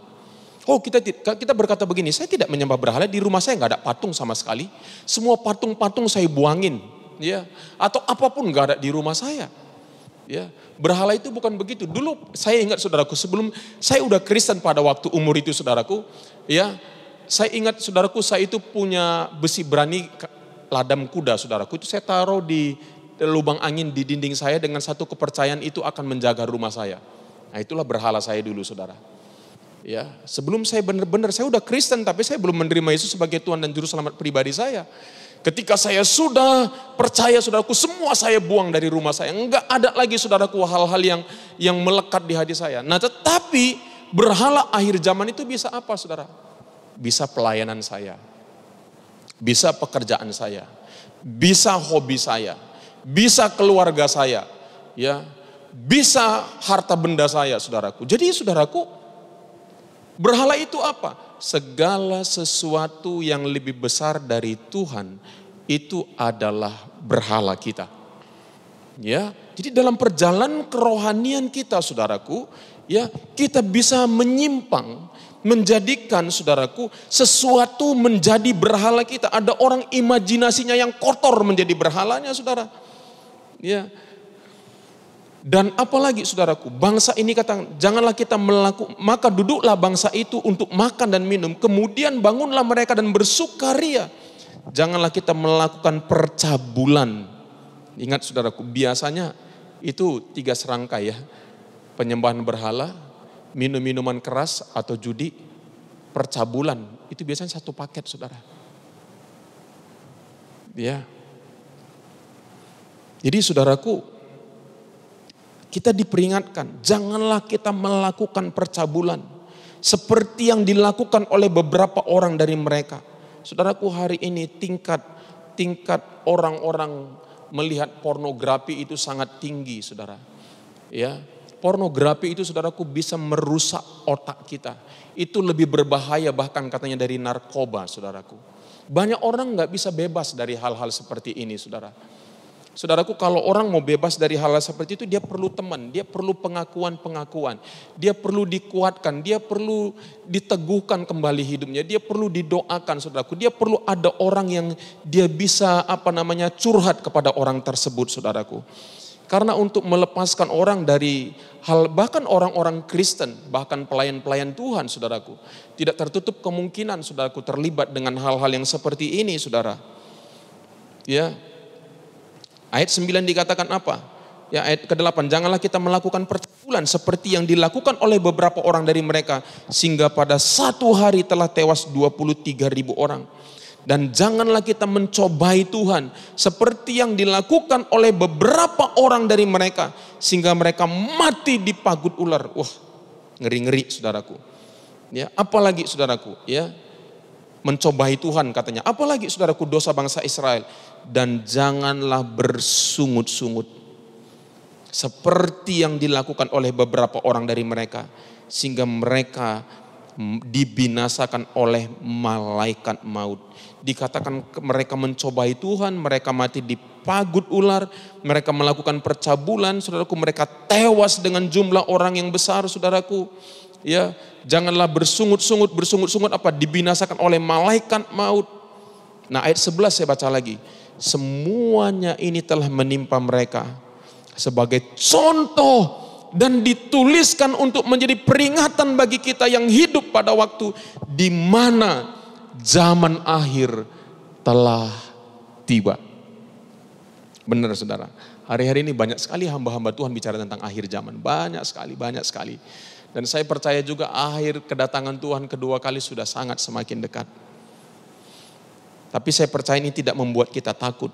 Oh, kita berkata begini, saya tidak menyembah berhala, di rumah saya nggak ada patung sama sekali. Semua patung-patung saya buangin, ya. Atau apapun nggak ada di rumah saya. Ya, berhala itu bukan begitu. Dulu saya ingat, saudaraku, sebelum saya udah Kristen pada waktu umur itu, saudaraku, ya, saya ingat, saudaraku, saya itu punya besi berani ladam kuda, saudaraku. Itu saya taruh di lubang angin di dinding saya dengan satu kepercayaan itu akan menjaga rumah saya. Nah, itulah berhala saya dulu, saudara. Ya, sebelum saya benar-benar, saya udah Kristen tapi saya belum menerima Yesus sebagai Tuhan dan Juru Selamat pribadi saya. Ketika saya sudah percaya, saudaraku, semua saya buang dari rumah saya. Enggak ada lagi, saudaraku, hal-hal yang melekat di hati saya. Nah, tetapi berhala akhir zaman itu bisa apa, saudara? Bisa pelayanan saya, bisa pekerjaan saya, bisa hobi saya, bisa keluarga saya, ya, bisa harta benda saya, saudaraku. Jadi, saudaraku, berhala itu apa? Segala sesuatu yang lebih besar dari Tuhan itu adalah berhala kita. Ya, jadi dalam perjalanan kerohanian kita, saudaraku, Ya, kita bisa menyimpang, menjadikan saudaraku sesuatu menjadi berhala kita. Ada orang imajinasinya yang kotor menjadi berhalanya, saudara. Ya. Dan apalagi saudaraku, bangsa ini katakan, janganlah kita melakukan, maka duduklah bangsa itu untuk makan dan minum, kemudian bangunlah mereka dan bersukaria. Janganlah kita melakukan percabulan. Ingat saudaraku, biasanya itu 3 serangkai ya. Penyembahan berhala, minum minuman keras atau judi, percabulan. Itu biasanya 1 paket, saudara. Ya. Jadi saudaraku, kita diperingatkan, janganlah kita melakukan percabulan seperti yang dilakukan oleh beberapa orang dari mereka. Saudaraku, hari ini tingkat orang-orang melihat pornografi itu sangat tinggi, saudara. Ya, pornografi itu saudaraku bisa merusak otak kita. Itu lebih berbahaya bahkan katanya dari narkoba, saudaraku. Banyak orang nggak bisa bebas dari hal-hal seperti ini, saudara. Saudaraku, kalau orang mau bebas dari hal seperti itu, dia perlu teman, dia perlu pengakuan-pengakuan, dia perlu dikuatkan, dia perlu diteguhkan kembali hidupnya, dia perlu didoakan, saudaraku. Dia perlu ada orang yang dia bisa curhat kepada orang tersebut, saudaraku. Karena untuk melepaskan orang dari hal, bahkan orang-orang Kristen, bahkan pelayan-pelayan Tuhan, saudaraku, tidak tertutup kemungkinan, saudaraku, terlibat dengan hal-hal yang seperti ini, saudara. Ya. Ayat 9 dikatakan apa? Ya, ayat ke-8, janganlah kita melakukan percabulan seperti yang dilakukan oleh beberapa orang dari mereka, sehingga pada 1 hari telah tewas 23.000 orang. Dan janganlah kita mencobai Tuhan seperti yang dilakukan oleh beberapa orang dari mereka, sehingga mereka mati di pagut ular. Wah, ngeri-ngeri saudaraku. Ya, apalagi saudaraku, ya, mencobai Tuhan katanya. Apalagi saudaraku, dosa bangsa Israel. Dan janganlah bersungut-sungut seperti yang dilakukan oleh beberapa orang dari mereka, sehingga mereka dibinasakan oleh malaikat maut. Dikatakan mereka mencobai Tuhan, mereka mati di pagut ular, mereka melakukan percabulan, saudaraku, mereka tewas dengan jumlah orang yang besar, saudaraku. Ya, janganlah bersungut-sungut apa? Dibinasakan oleh malaikat maut. Nah, ayat 11 saya baca lagi. Semuanya ini telah menimpa mereka sebagai contoh dan dituliskan untuk menjadi peringatan bagi kita yang hidup pada waktu di mana zaman akhir telah tiba. Benar saudara, hari-hari ini banyak sekali hamba-hamba Tuhan bicara tentang akhir zaman, banyak sekali. Dan saya percaya juga akhir kedatangan Tuhan kedua kali sudah sangat semakin dekat. Tapi saya percaya ini tidak membuat kita takut.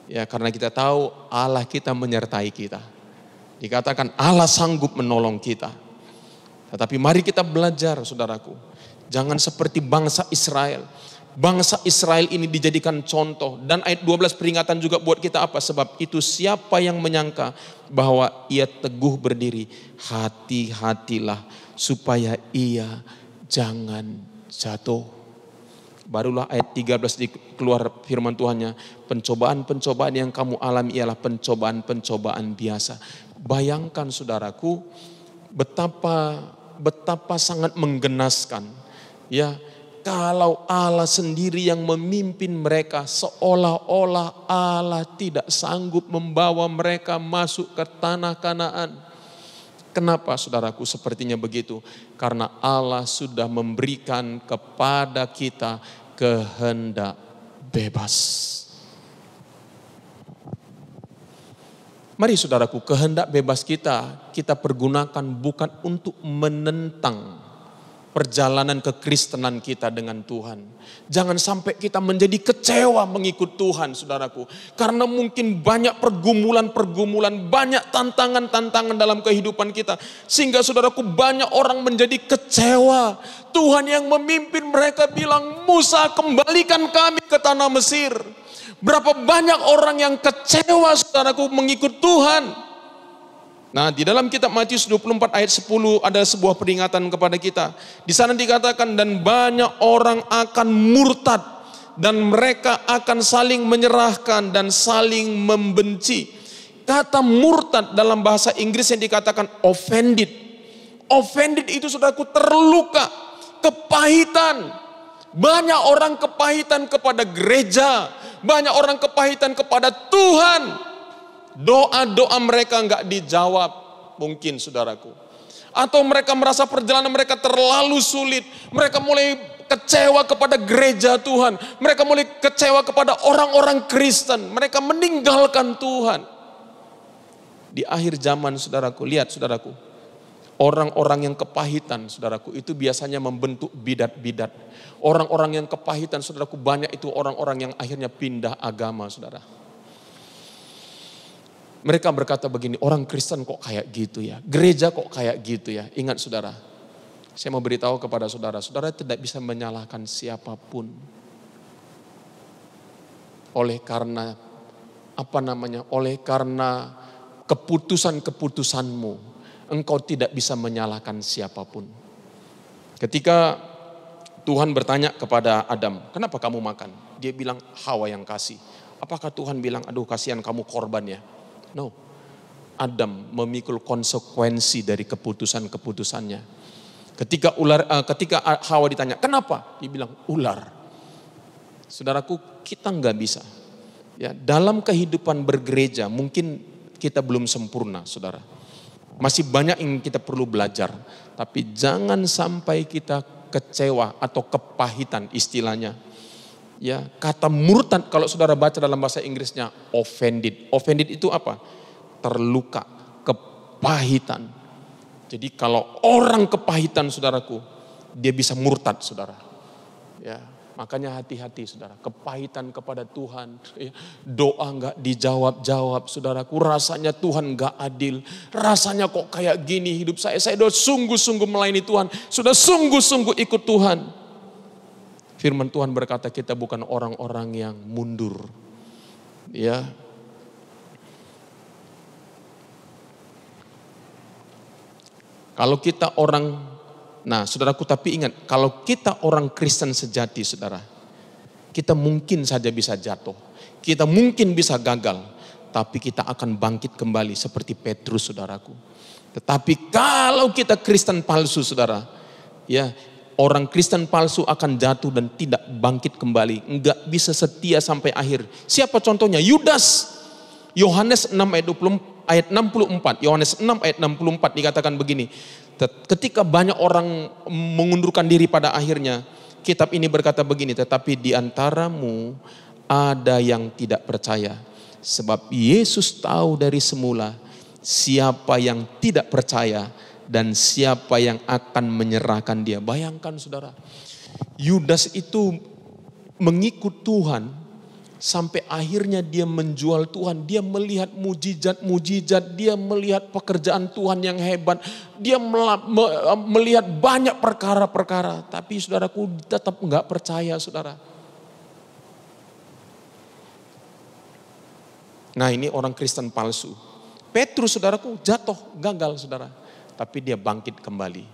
Ya, karena kita tahu Allah kita menyertai kita. Dikatakan Allah sanggup menolong kita. Tetapi mari kita belajar, saudaraku. Jangan seperti bangsa Israel. Bangsa Israel ini dijadikan contoh. Dan ayat 12 peringatan juga buat kita apa? Sebab itu siapa yang menyangka bahwa ia teguh berdiri, hati-hatilah supaya ia jangan jatuh. Barulah ayat 13 keluar firman Tuhannya, pencobaan-pencobaan yang kamu alami ialah pencobaan-pencobaan biasa. Bayangkan saudaraku, betapa sangat menggenaskan. Ya, kalau Allah sendiri yang memimpin mereka, seolah-olah Allah tidak sanggup membawa mereka masuk ke tanah Kanaan. Kenapa saudaraku sepertinya begitu? Karena Allah sudah memberikan kepada kita kehendak bebas. Mari saudaraku, kehendak bebas kita pergunakan bukan untuk menentang perjalanan kekristenan kita dengan Tuhan. Jangan sampai kita menjadi kecewa mengikut Tuhan, saudaraku. Karena mungkin banyak pergumulan, banyak tantangan dalam kehidupan kita. Sehingga saudaraku, banyak orang menjadi kecewa. Tuhan yang memimpin mereka bilang, Musa, kembalikan kami ke tanah Mesir. Berapa banyak orang yang kecewa, saudaraku, mengikut Tuhan. Nah, di dalam kitab Matius 24 ayat 10 ada sebuah peringatan kepada kita. Di sana dikatakan, dan banyak orang akan murtad dan mereka akan saling menyerahkan dan saling membenci. Kata murtad dalam bahasa Inggris yang dikatakan offended. Offended itu saudaraku terluka, kepahitan. Banyak orang kepahitan kepada gereja, banyak orang kepahitan kepada Tuhan. Doa-doa mereka nggak dijawab mungkin saudaraku. Atau mereka merasa perjalanan mereka terlalu sulit. Mereka mulai kecewa kepada gereja Tuhan. Mereka mulai kecewa kepada orang-orang Kristen. Mereka meninggalkan Tuhan. Di akhir zaman saudaraku, lihat saudaraku. Orang-orang yang kepahitan saudaraku itu biasanya membentuk bidat-bidat. Orang-orang yang kepahitan saudaraku banyak itu orang-orang yang akhirnya pindah agama saudara. Mereka berkata begini, orang Kristen kok kayak gitu ya, gereja kok kayak gitu ya. Ingat saudara, saya mau beritahu kepada saudara, saudara tidak bisa menyalahkan siapapun. Oleh karena oleh karena keputusan-keputusanmu, engkau tidak bisa menyalahkan siapapun. Ketika Tuhan bertanya kepada Adam, kenapa kamu makan? Dia bilang Hawa yang kasih. Apakah Tuhan bilang, aduh kasihan kamu korban ya? No, Adam memikul konsekuensi dari keputusan-keputusannya. Ketika Hawa ditanya, kenapa? Dia bilang ular. Saudaraku, kita nggak bisa. Ya, dalam kehidupan bergereja mungkin kita belum sempurna, saudara. Masih banyak yang kita perlu belajar. Tapi jangan sampai kita kecewa atau kepahitan istilahnya. Ya, kata murtad kalau saudara baca dalam bahasa Inggrisnya offended. Offended itu apa? Terluka, kepahitan. Jadi kalau orang kepahitan saudaraku, dia bisa murtad saudara. Ya, makanya hati-hati saudara. Kepahitan kepada Tuhan, ya, doa nggak dijawab-jawab saudaraku. Rasanya Tuhan nggak adil. Rasanya kok kayak gini hidup saya. Saya udah sungguh-sungguh melayani Tuhan. Sudah sungguh-sungguh ikut Tuhan. Firman Tuhan berkata kita bukan orang-orang yang mundur. Ya. Kalau kita saudaraku tapi ingat, kalau kita orang Kristen sejati saudara, kita mungkin saja bisa jatuh. Kita mungkin bisa gagal, tapi kita akan bangkit kembali seperti Petrus saudaraku. Tetapi kalau kita Kristen palsu saudara, ya, orang Kristen palsu akan jatuh dan tidak bangkit kembali. Enggak bisa setia sampai akhir. Siapa contohnya? Yudas. Yohanes 6 ayat 64. Yohanes 6 ayat 64 dikatakan begini. Ketika banyak orang mengundurkan diri pada akhirnya. Kitab ini berkata begini. Tetapi di antaramu ada yang tidak percaya. Sebab Yesus tahu dari semula siapa yang tidak percaya dan siapa yang akan menyerahkan dia. Bayangkan saudara, Yudas itu mengikut Tuhan sampai akhirnya dia menjual Tuhan. Dia melihat mujizat-mujizat, dia melihat pekerjaan Tuhan yang hebat. Dia melihat banyak perkara-perkara. Tapi saudaraku tetap enggak percaya saudara. Nah ini orang Kristen palsu. Petrus saudaraku jatuh, gagal saudara. Tapi dia bangkit kembali.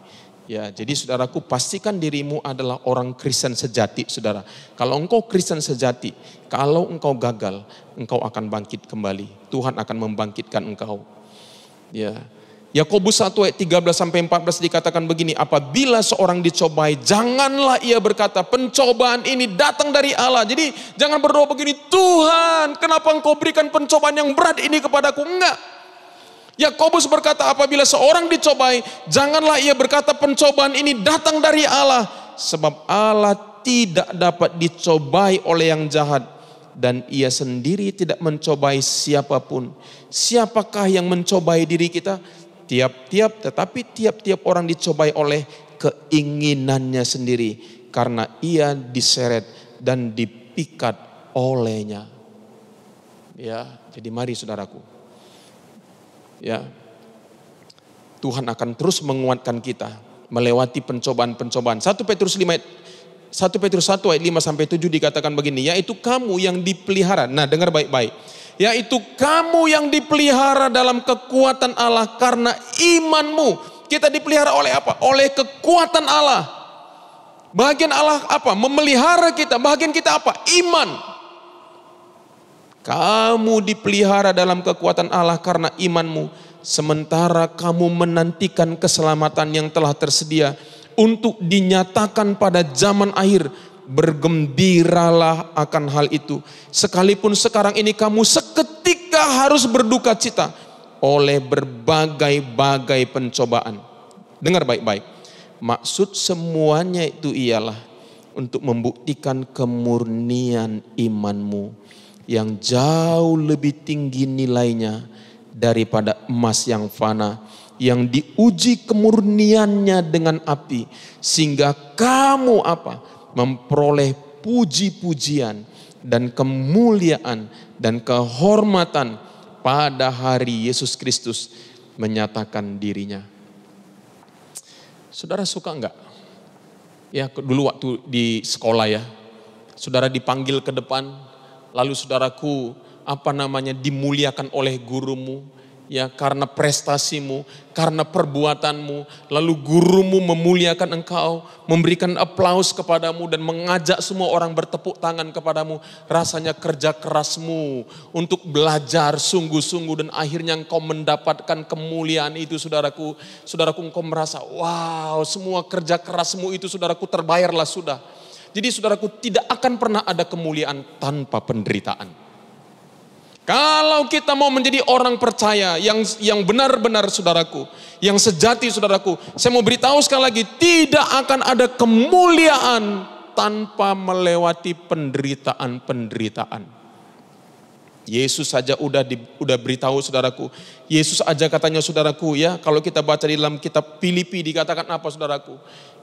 Ya, jadi saudaraku pastikan dirimu adalah orang Kristen sejati, saudara. Kalau engkau Kristen sejati, kalau engkau gagal, engkau akan bangkit kembali. Tuhan akan membangkitkan engkau. Ya. Yakobus 1 ayat 13 sampai 14 dikatakan begini, apabila seorang dicobai, janganlah ia berkata, pencobaan ini datang dari Allah. Jadi jangan berdoa begini, Tuhan, kenapa engkau berikan pencobaan yang berat ini kepadaku? Enggak. Yakobus berkata apabila seorang dicobai, janganlah ia berkata pencobaan ini datang dari Allah. Sebab Allah tidak dapat dicobai oleh yang jahat. Dan ia sendiri tidak mencobai siapapun. Siapakah yang mencobai diri kita? Tiap-tiap orang dicobai oleh keinginannya sendiri. Karena ia diseret dan dipikat olehnya. Ya, jadi mari saudaraku. Ya, Tuhan akan terus menguatkan kita melewati pencobaan-pencobaan. 1 Petrus 1 ayat 5 sampai 7 dikatakan begini, yaitu kamu yang dipelihara. Nah, dengar baik-baik. Yaitu kamu yang dipelihara dalam kekuatan Allah karena imanmu. Kita dipelihara oleh apa? Oleh kekuatan Allah. Bagian Allah apa? Memelihara kita. Bagian kita apa? Iman. Kamu dipelihara dalam kekuatan Allah karena imanmu, sementara kamu menantikan keselamatan yang telah tersedia untuk dinyatakan pada zaman akhir. Bergembiralah akan hal itu. Sekalipun sekarang ini kamu seketika harus berduka cita oleh berbagai-bagai pencobaan. Dengar baik-baik. Maksud semuanya itu ialah untuk membuktikan kemurnian imanmu yang jauh lebih tinggi nilainya daripada emas yang fana, yang diuji kemurniannya dengan api, sehingga kamu memperoleh puji-pujian dan kemuliaan dan kehormatan pada hari Yesus Kristus menyatakan dirinya. Saudara suka enggak? Ya, dulu waktu di sekolah ya, saudara dipanggil ke depan, lalu saudaraku dimuliakan oleh gurumu, ya karena prestasimu, karena perbuatanmu, lalu gurumu memuliakan engkau, memberikan aplaus kepadamu dan mengajak semua orang bertepuk tangan kepadamu. Rasanya kerja kerasmu untuk belajar sungguh-sungguh dan akhirnya engkau mendapatkan kemuliaan itu, saudaraku. Saudaraku, engkau merasa, wow, semua kerja kerasmu itu, saudaraku, terbayarlah sudah. Jadi saudaraku, tidak akan pernah ada kemuliaan tanpa penderitaan. Kalau kita mau menjadi orang percaya yang benar-benar, saudaraku, yang sejati, saudaraku, saya mau beritahu sekali lagi, tidak akan ada kemuliaan tanpa melewati penderitaan-penderitaan. Yesus saja udah beritahu, saudaraku. Yesus aja katanya, saudaraku, ya, kalau kita baca di dalam kitab Filipi dikatakan apa, saudaraku?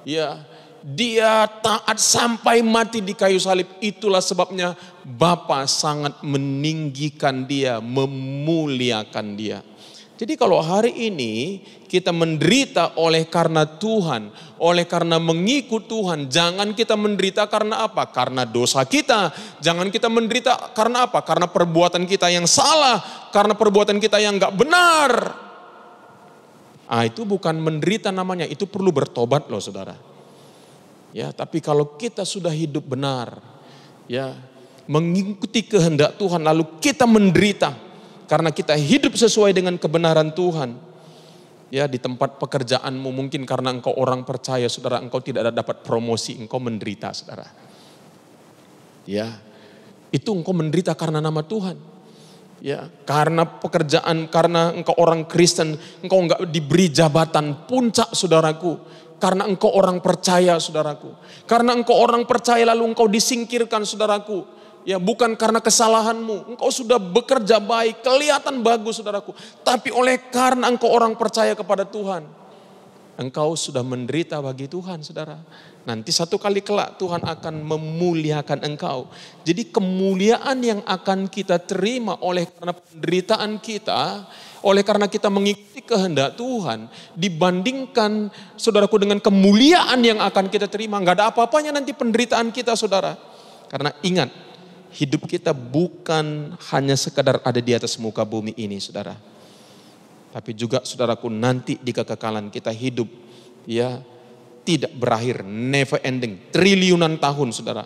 Ya, dia taat sampai mati di kayu salib. Itulah sebabnya Bapa sangat meninggikan dia, memuliakan dia. Jadi kalau hari ini kita menderita oleh karena Tuhan, oleh karena mengikut Tuhan, jangan kita menderita karena apa? Karena dosa kita. Jangan kita menderita karena apa? Karena perbuatan kita yang salah, karena perbuatan kita yang gak benar. Itu bukan menderita namanya, itu perlu bertobat loh, saudara. Ya, tapi kalau kita sudah hidup benar, ya, mengikuti kehendak Tuhan, lalu kita menderita karena kita hidup sesuai dengan kebenaran Tuhan. Ya, di tempat pekerjaanmu mungkin karena engkau orang percaya, saudara, engkau tidak dapat promosi, engkau menderita, saudara. Ya, itu engkau menderita karena nama Tuhan. Ya, karena pekerjaan, karena engkau orang Kristen, engkau enggak diberi jabatan puncak, saudaraku. Karena engkau orang percaya, saudaraku. Karena engkau orang percaya lalu engkau disingkirkan, saudaraku. Ya, bukan karena kesalahanmu. Engkau sudah bekerja baik, kelihatan bagus, saudaraku. Tapi oleh karena engkau orang percaya kepada Tuhan, engkau sudah menderita bagi Tuhan, saudara. Nanti satu kali kelak Tuhan akan memuliakan engkau. Jadi kemuliaan yang akan kita terima oleh karena penderitaan kita, oleh karena kita mengikuti kehendak Tuhan, dibandingkan, saudaraku, dengan kemuliaan yang akan kita terima, nggak ada apa-apanya nanti penderitaan kita, saudara. Karena ingat, hidup kita bukan hanya sekadar ada di atas muka bumi ini, saudara. Tapi juga, saudaraku, nanti di kekekalan kita hidup, ya, tidak berakhir, never ending, triliunan tahun, saudara.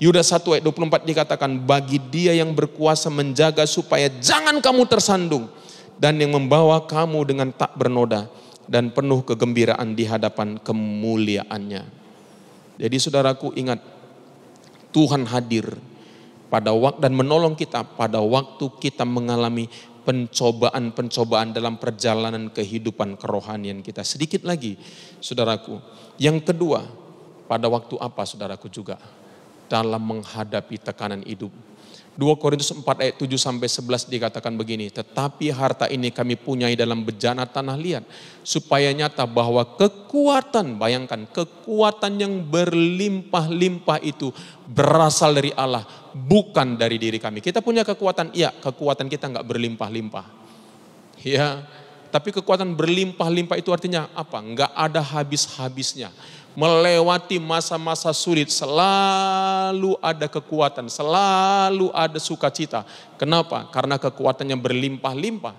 Yudas 1 ayat 24 dikatakan, bagi dia yang berkuasa menjaga supaya jangan kamu tersandung, dan yang membawa kamu dengan tak bernoda dan penuh kegembiraan di hadapan kemuliaannya. Jadi saudaraku, ingat, Tuhan hadir pada waktu dan menolong kita pada waktu kita mengalami pencobaan-pencobaan dalam perjalanan kehidupan kerohanian kita. Sedikit lagi, saudaraku. Yang kedua, pada waktu apa, saudaraku, juga dalam menghadapi tekanan hidup. 2 Korintus 4 ayat 7-11 dikatakan begini, tetapi harta ini kami punyai dalam bejana tanah liat, supaya nyata bahwa kekuatan, bayangkan, kekuatan yang berlimpah-limpah itu berasal dari Allah, bukan dari diri kami. Kita punya kekuatan, iya, kekuatan kita enggak berlimpah-limpah. Ya, tapi kekuatan berlimpah-limpah itu artinya apa? Enggak ada habis-habisnya. Melewati masa-masa sulit selalu ada kekuatan, selalu ada sukacita. Kenapa? Karena kekuatannya berlimpah-limpah.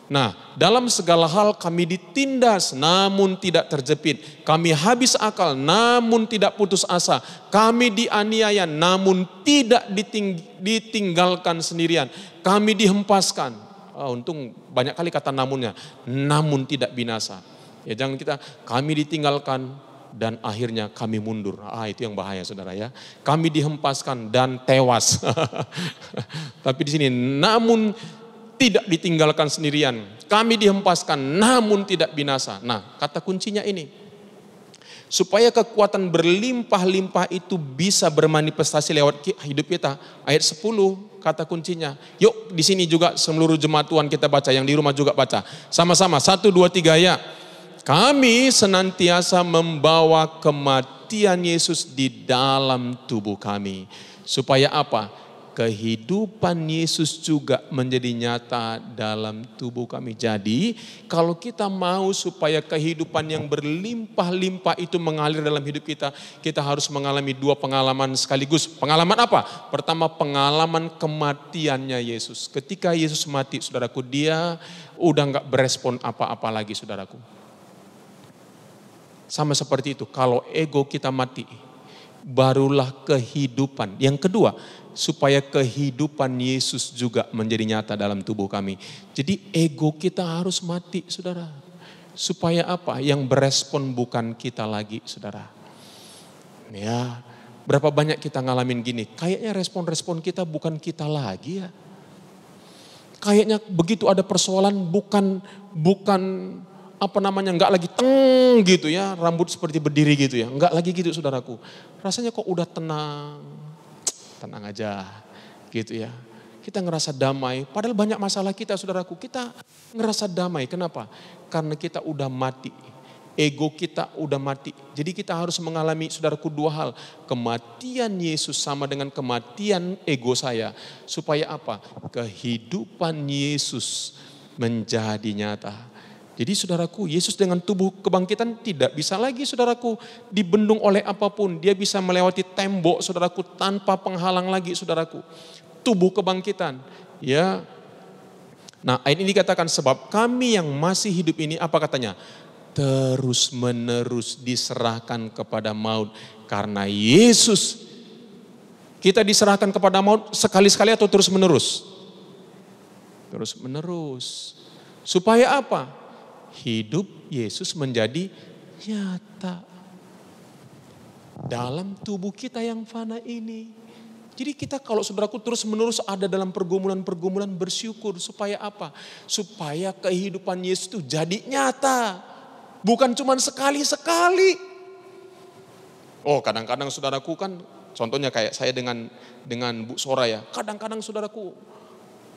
Nah, dalam segala hal kami ditindas namun tidak terjepit. Kami habis akal namun tidak putus asa. Kami dianiaya namun tidak ditinggalkan sendirian. Kami dihempaskan. Untung banyak kali kata namunnya. Namun tidak binasa. Ya jangan kita, kami ditinggalkan dan akhirnya kami mundur. Itu yang bahaya saudara ya. Kami dihempaskan dan tewas. Tapi di sini namun tidak ditinggalkan sendirian. Kami dihempaskan namun tidak binasa. Nah, kata kuncinya ini. Supaya kekuatan berlimpah-limpah itu bisa bermanifestasi lewat hidup kita. Ayat 10 kata kuncinya. Yuk di sini juga seluruh jemaat Tuhan kita baca. Yang di rumah juga baca. Sama-sama 1, 2, 3 ya. Kami senantiasa membawa kematian Yesus di dalam tubuh kami. Supaya apa? Kehidupan Yesus juga menjadi nyata dalam tubuh kami. Jadi kalau kita mau supaya kehidupan yang berlimpah-limpah itu mengalir dalam hidup kita, kita harus mengalami 2 pengalaman sekaligus. Pengalaman apa? Pertama, pengalaman kematiannya Yesus. Ketika Yesus mati, saudaraku, dia udah gak berespon apa-apa lagi, saudaraku. Sama seperti itu, kalau ego kita mati, barulah kehidupan. Yang kedua, supaya kehidupan Yesus juga menjadi nyata dalam tubuh kami. Jadi ego kita harus mati, saudara. Supaya apa? Yang berespon bukan kita lagi, saudara. Ya, berapa banyak kita ngalamin gini, kayaknya respon-respon kita bukan kita lagi ya. Kayaknya begitu ada persoalan bukan enggak lagi teng gitu ya, rambut seperti berdiri gitu ya. Enggak lagi gitu saudaraku. Rasanya kok udah tenang aja gitu ya. Kita ngerasa damai, padahal banyak masalah kita saudaraku. Kita ngerasa damai, kenapa? Karena kita udah mati. Ego kita udah mati. Jadi kita harus mengalami saudaraku 2 hal. Kematian Yesus sama dengan kematian ego saya. Supaya apa? Kehidupan Yesus menjadi nyata. Jadi saudaraku, Yesus dengan tubuh kebangkitan tidak bisa lagi saudaraku dibendung oleh apapun. Dia bisa melewati tembok saudaraku tanpa penghalang lagi saudaraku. Tubuh kebangkitan. Ya. Nah ayat ini dikatakan sebab kami yang masih hidup ini apa katanya? Terus menerus diserahkan kepada maut. Karena Yesus kita diserahkan kepada maut sekali-sekali atau terus menerus? Terus menerus. Supaya apa? Hidup Yesus menjadi nyata dalam tubuh kita yang fana ini. Jadi kita kalau saudaraku terus menerus ada dalam pergumulan-pergumulan bersyukur. Supaya apa? Supaya kehidupan Yesus itu jadi nyata. Bukan cuma sekali-sekali. Kadang-kadang saudaraku kan contohnya kayak saya dengan Bu Soraya. Kadang-kadang saudaraku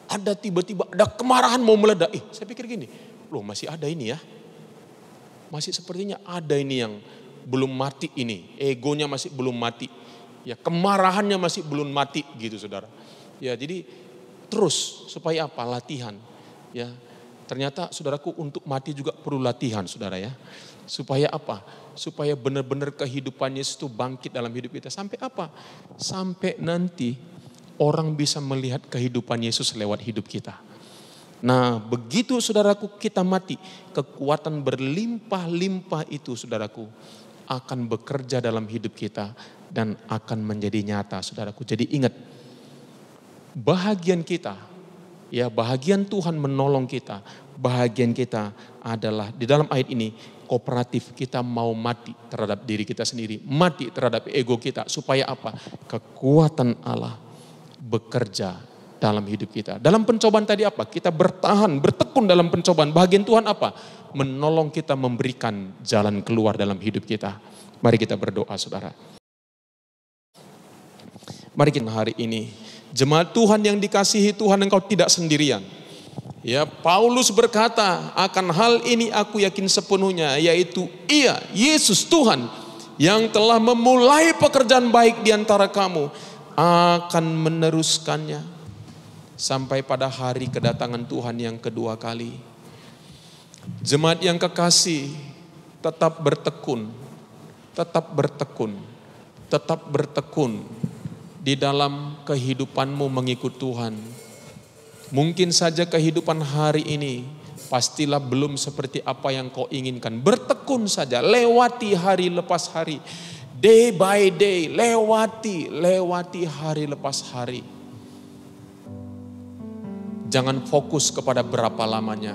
ada tiba-tiba ada kemarahan mau meledak. Saya pikir gini. Loh masih ada ini ya. Masih sepertinya ada ini yang belum mati ini. Egonya masih belum mati. Ya kemarahannya masih belum mati gitu saudara. Ya jadi terus supaya apa? Latihan. Ya ternyata saudaraku untuk mati juga perlu latihan saudara ya. Supaya apa? Supaya benar-benar kehidupan Yesus itu bangkit dalam hidup kita. Sampai apa? Sampai nanti orang bisa melihat kehidupan Yesus lewat hidup kita. Nah begitu saudaraku kita mati, kekuatan berlimpah-limpah itu saudaraku akan bekerja dalam hidup kita dan akan menjadi nyata saudaraku. Jadi ingat, bahagian kita, ya bahagian Tuhan menolong kita, bahagian kita adalah di dalam ayat ini kooperatif kita mau mati terhadap diri kita sendiri, mati terhadap ego kita supaya apa? Kekuatan Allah bekerja dalam hidup kita. Dalam pencobaan tadi apa? Kita bertahan, bertekun dalam pencobaan. Bahagian Tuhan apa? Menolong kita memberikan jalan keluar dalam hidup kita. Mari kita berdoa saudara. Mari kita hari ini. Jemaat Tuhan yang dikasihi Tuhan, engkau tidak sendirian. Ya, Paulus berkata, akan hal ini aku yakin sepenuhnya, yaitu Ia, Yesus Tuhan, yang telah memulai pekerjaan baik di antara kamu, akan meneruskannya sampai pada hari kedatangan Tuhan yang kedua kali. Jemaat yang kekasih, tetap bertekun, tetap bertekun, tetap bertekun di dalam kehidupanmu mengikut Tuhan. Mungkin saja kehidupan hari ini pastilah belum seperti apa yang kau inginkan. Bertekun saja, lewati hari lepas hari. Day by day, lewati hari lepas hari. Jangan fokus kepada berapa lamanya.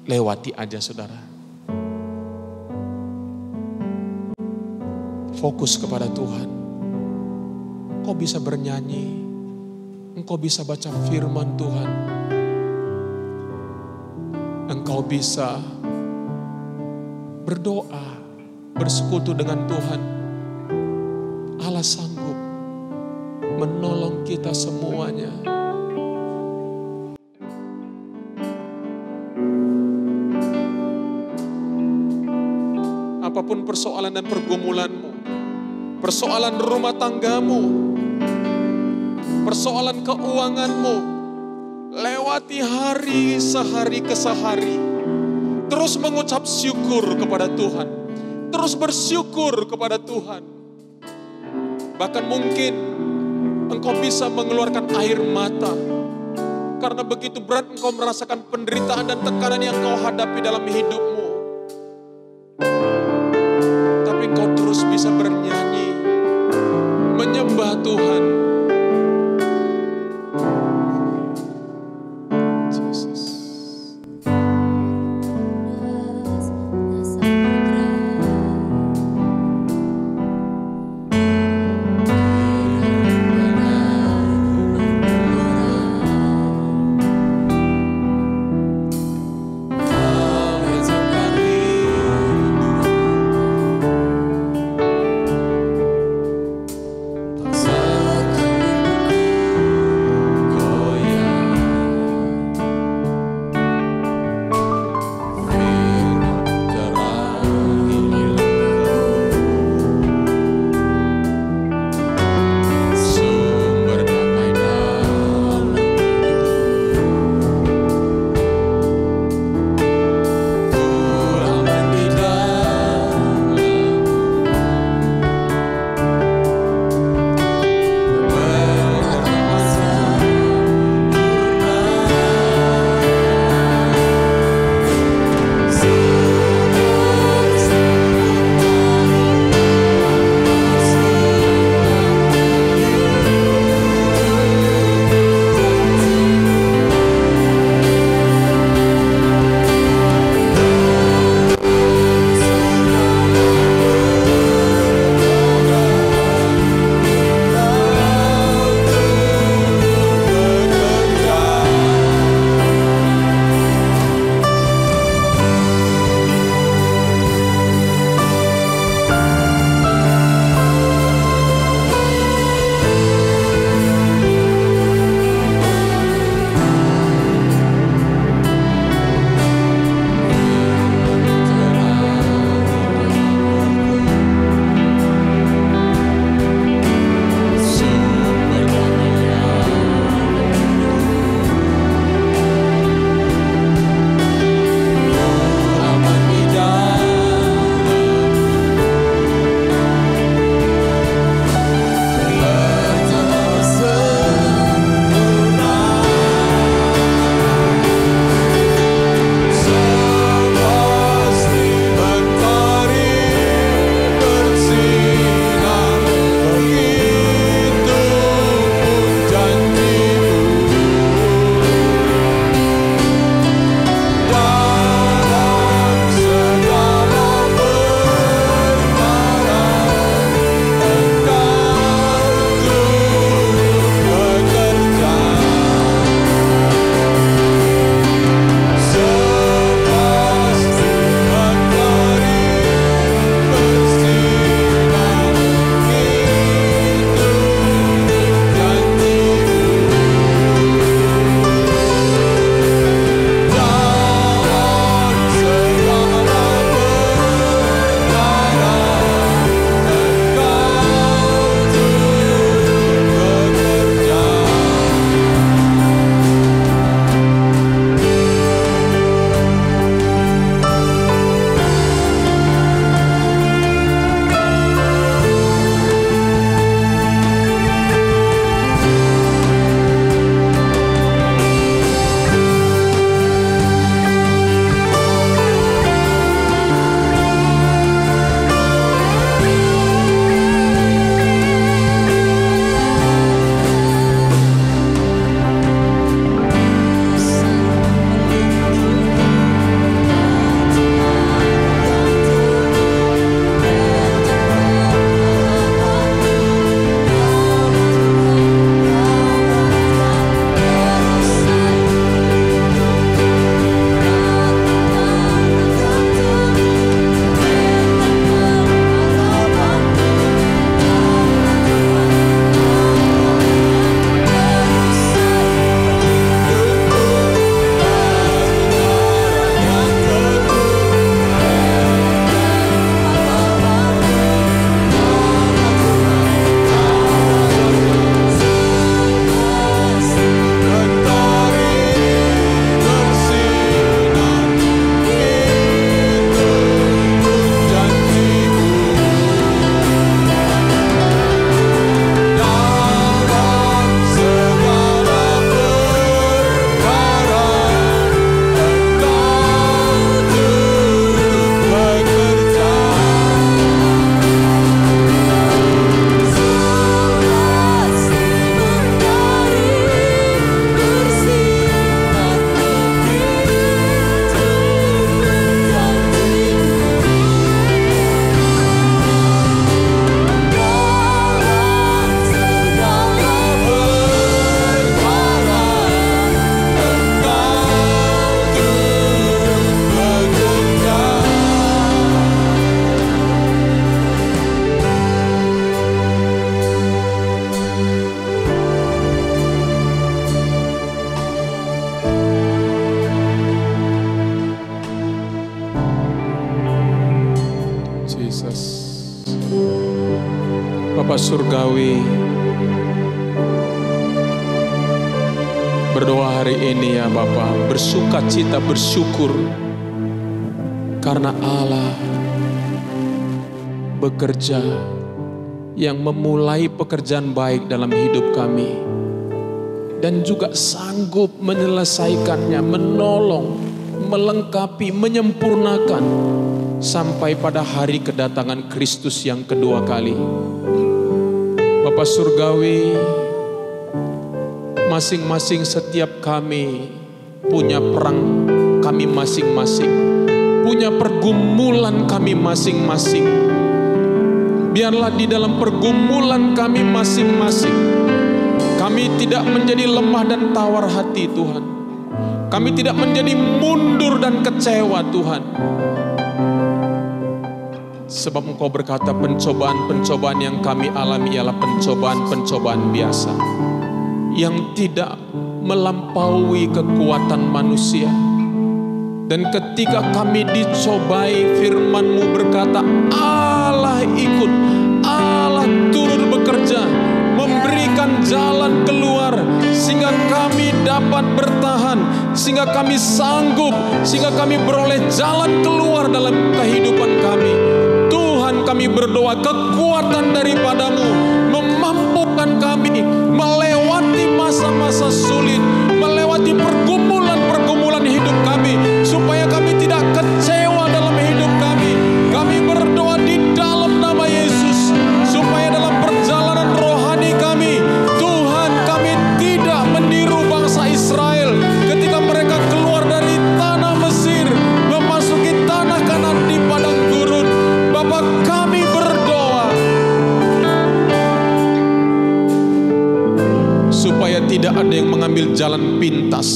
Lewati aja saudara. Fokus kepada Tuhan. Engkau bisa bernyanyi, engkau bisa baca firman Tuhan. Engkau bisa berdoa, bersekutu dengan Tuhan. Allah sanggup menolong kita semuanya. Apapun persoalan dan pergumulanmu, persoalan rumah tanggamu, persoalan keuanganmu, lewati hari sehari ke sehari. Terus mengucap syukur kepada Tuhan. Terus bersyukur kepada Tuhan. Bahkan mungkin engkau bisa mengeluarkan air mata. Karena begitu berat engkau merasakan penderitaan dan tekanan yang engkau hadapi dalam hidupmu. Tapi engkau terus bisa bernyanyi, menyembah Tuhan. Bapa Surgawi, berdoa hari ini ya Bapa, bersuka cita, bersyukur karena Allah bekerja, yang memulai pekerjaan baik dalam hidup kami dan juga sanggup menyelesaikannya, menolong, melengkapi, menyempurnakan sampai pada hari kedatangan Kristus yang kedua kali. Bapa Surgawi, masing-masing setiap kami punya perang kami masing-masing, punya pergumulan kami masing-masing. Biarlah di dalam pergumulan kami masing-masing, kami tidak menjadi lemah dan tawar hati Tuhan. Kami tidak menjadi mundur dan kecewa Tuhan. Sebab Engkau berkata pencobaan-pencobaan yang kami alami ialah pencobaan-pencobaan biasa, yang tidak melampaui kekuatan manusia. Dan ketika kami dicobai, firman-Mu berkata Allah ikut, Allah turut bekerja, memberikan jalan keluar, sehingga kami dapat bertahan, sehingga kami sanggup, sehingga kami beroleh jalan keluar dalam kehidupan kami. Tuhan, kami berdoa kekuatan daripada-Mu memampukan kami melewati masa-masa sulit, melewati pergumulan-pergumulan hidup kami, supaya kami tidak kecewa dalam hidup kami. Kami berdoa di dalam nama Yesus, supaya dalam perjalanan rohani kami, Tuhan, kami tidak meniru bangsa Israel ketika mereka keluar dari tanah Mesir, memasuki tanah Kanaan di padang gurun. Bapa, kami berdoa supaya tidak ada yang mengambil jalan pintas,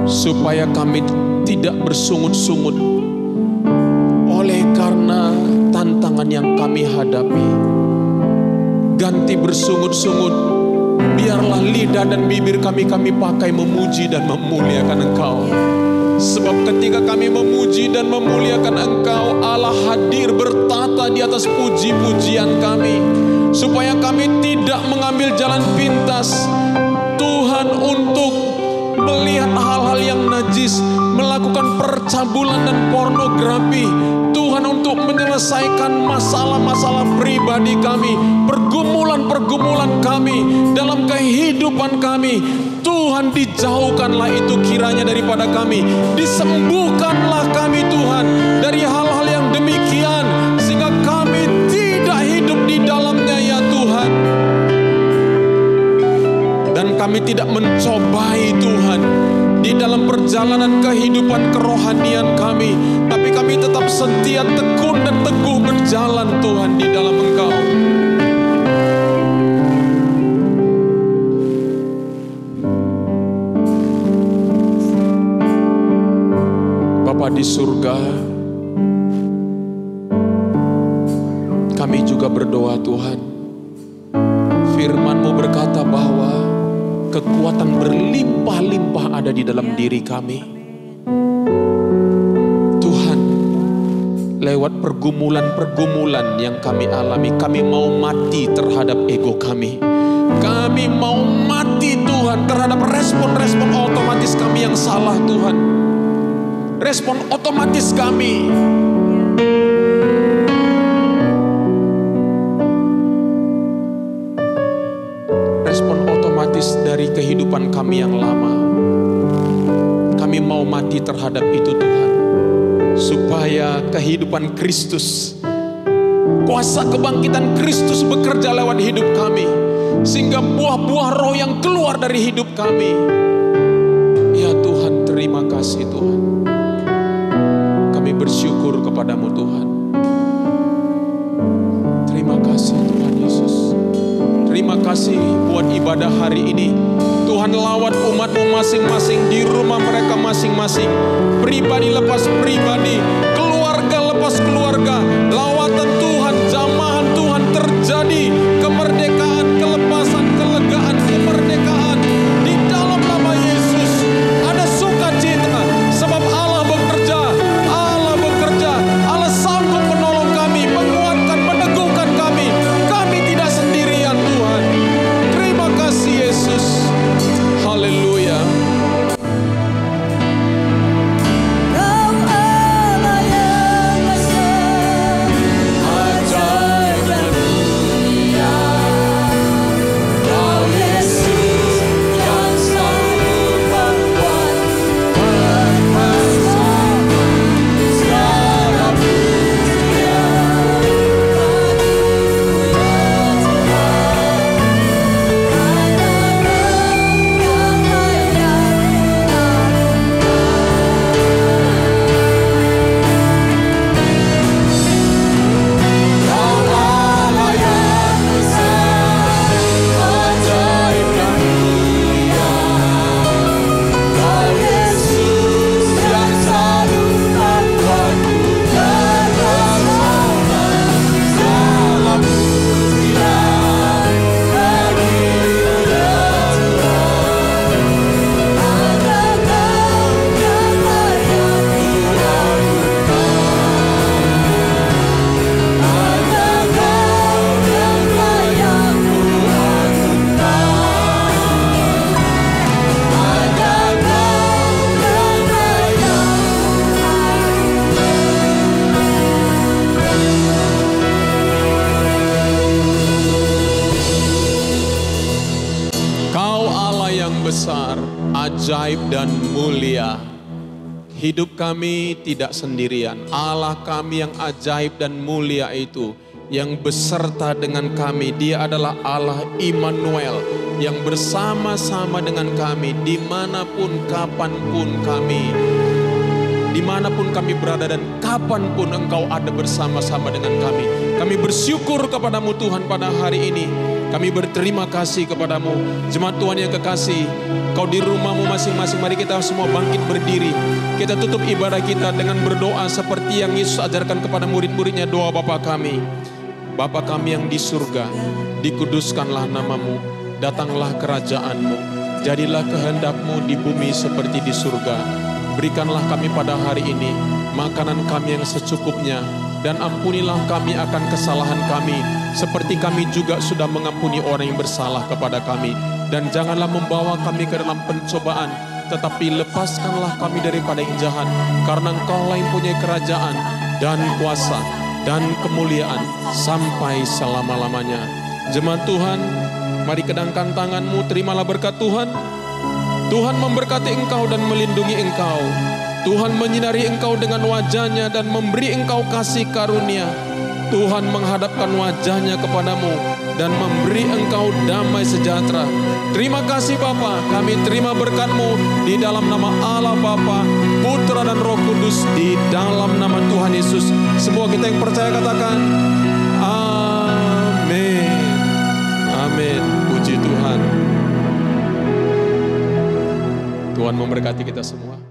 supaya kami tidak bersungut-sungut oleh karena tantangan yang kami hadapi. Ganti bersungut-sungut, biarlah lidah dan bibir kami pakai memuji dan memuliakan Engkau. Sebab ketika kami memuji dan memuliakan Engkau, Allah hadir bertata di atas puji-pujian kami, supaya kami tidak mengambil jalan pintas Tuhan untuk melihat hal-hal yang najis, melakukan percabulan dan pornografi. Tuhan, untuk menyelesaikan masalah-masalah pribadi kami, pergumulan-pergumulan kami dalam kehidupan kami. Tuhan, dijauhkanlah itu kiranya daripada kami. Disembuhkanlah kami Tuhan dari hal-hal yang demikian, sehingga kami tidak hidup di dalamnya ya Tuhan. Dan kami tidak mencobai Tuhan di dalam perjalanan kehidupan kerohanian kami, tapi kami tetap setia, tekun dan teguh berjalan Tuhan di dalam Engkau. Bapa di surga, kami juga berdoa Tuhan, firman-Mu berkata bahwa kekuatan berlimpah-limpah ada di dalam diri kami. Tuhan, lewat pergumulan-pergumulan yang kami alami, kami mau mati terhadap ego kami. Kami mau mati Tuhan terhadap respon-respon otomatis kami yang salah Tuhan. Respon otomatis kami. Respon otomatis dari kehidupan kami yang lama. Kami mau mati terhadap itu Tuhan, supaya kehidupan Kristus, kuasa kebangkitan Kristus bekerja lewat hidup kami, sehingga buah-buah roh yang keluar dari hidup kami. Ya Tuhan, terima kasih Tuhan. Kami bersyukur kepadamu Tuhan. Terima kasih Tuhan Yesus. Terima kasih buat ibadah hari ini. Tuhan, lawat umat-Mu masing-masing di rumah mereka masing-masing. Pribadi lepas pribadi, keluarga lepas keluarga. Lawatan Tuhan, jamahan Tuhan terjadi. Kemerdekaan, kelepasan, kelegaan, kemerdekaan. Di dalam nama Yesus ada sukacita, sebab Allah bekerja. Allah bekerja. Allah sanggup menolong ajaib dan mulia. Hidup kami tidak sendirian. Allah kami yang ajaib dan mulia itu, yang beserta dengan kami. Dia adalah Allah Immanuel, yang bersama-sama dengan kami dimanapun, kapanpun kami. Dimanapun kami berada dan kapanpun Engkau ada bersama-sama dengan kami. Kami bersyukur kepadamu Tuhan pada hari ini. Kami berterima kasih kepadamu. Jemaat Tuhan yang kekasih, Kau di rumahmu masing-masing, mari kita semua bangkit berdiri. Kita tutup ibadah kita dengan berdoa seperti yang Yesus ajarkan kepada murid-muridnya, doa Bapa kami. Bapa kami yang di surga, dikuduskanlah namamu, datanglah kerajaanmu, jadilah kehendakmu di bumi seperti di surga. Berikanlah kami pada hari ini makanan kami yang secukupnya, dan ampunilah kami akan kesalahan kami, seperti kami juga sudah mengampuni orang yang bersalah kepada kami. Dan janganlah membawa kami ke dalam pencobaan, tetapi lepaskanlah kami daripada yang jahat, karena Engkau-lah yang punya kerajaan dan kuasa dan kemuliaan sampai selama-lamanya. Jemaat Tuhan, mari kedangkan tanganmu, terimalah berkat Tuhan. Tuhan memberkati engkau dan melindungi engkau. Tuhan menyinari engkau dengan wajahnya dan memberi engkau kasih karunia. Tuhan menghadapkan wajahnya kepadamu dan memberi engkau damai sejahtera. Terima kasih Bapa, kami terima berkat-Mu di dalam nama Allah Bapa, Putra dan Roh Kudus, di dalam nama Tuhan Yesus. Semua kita yang percaya katakan amin. Amin. Puji Tuhan. Tuhan memberkati kita semua.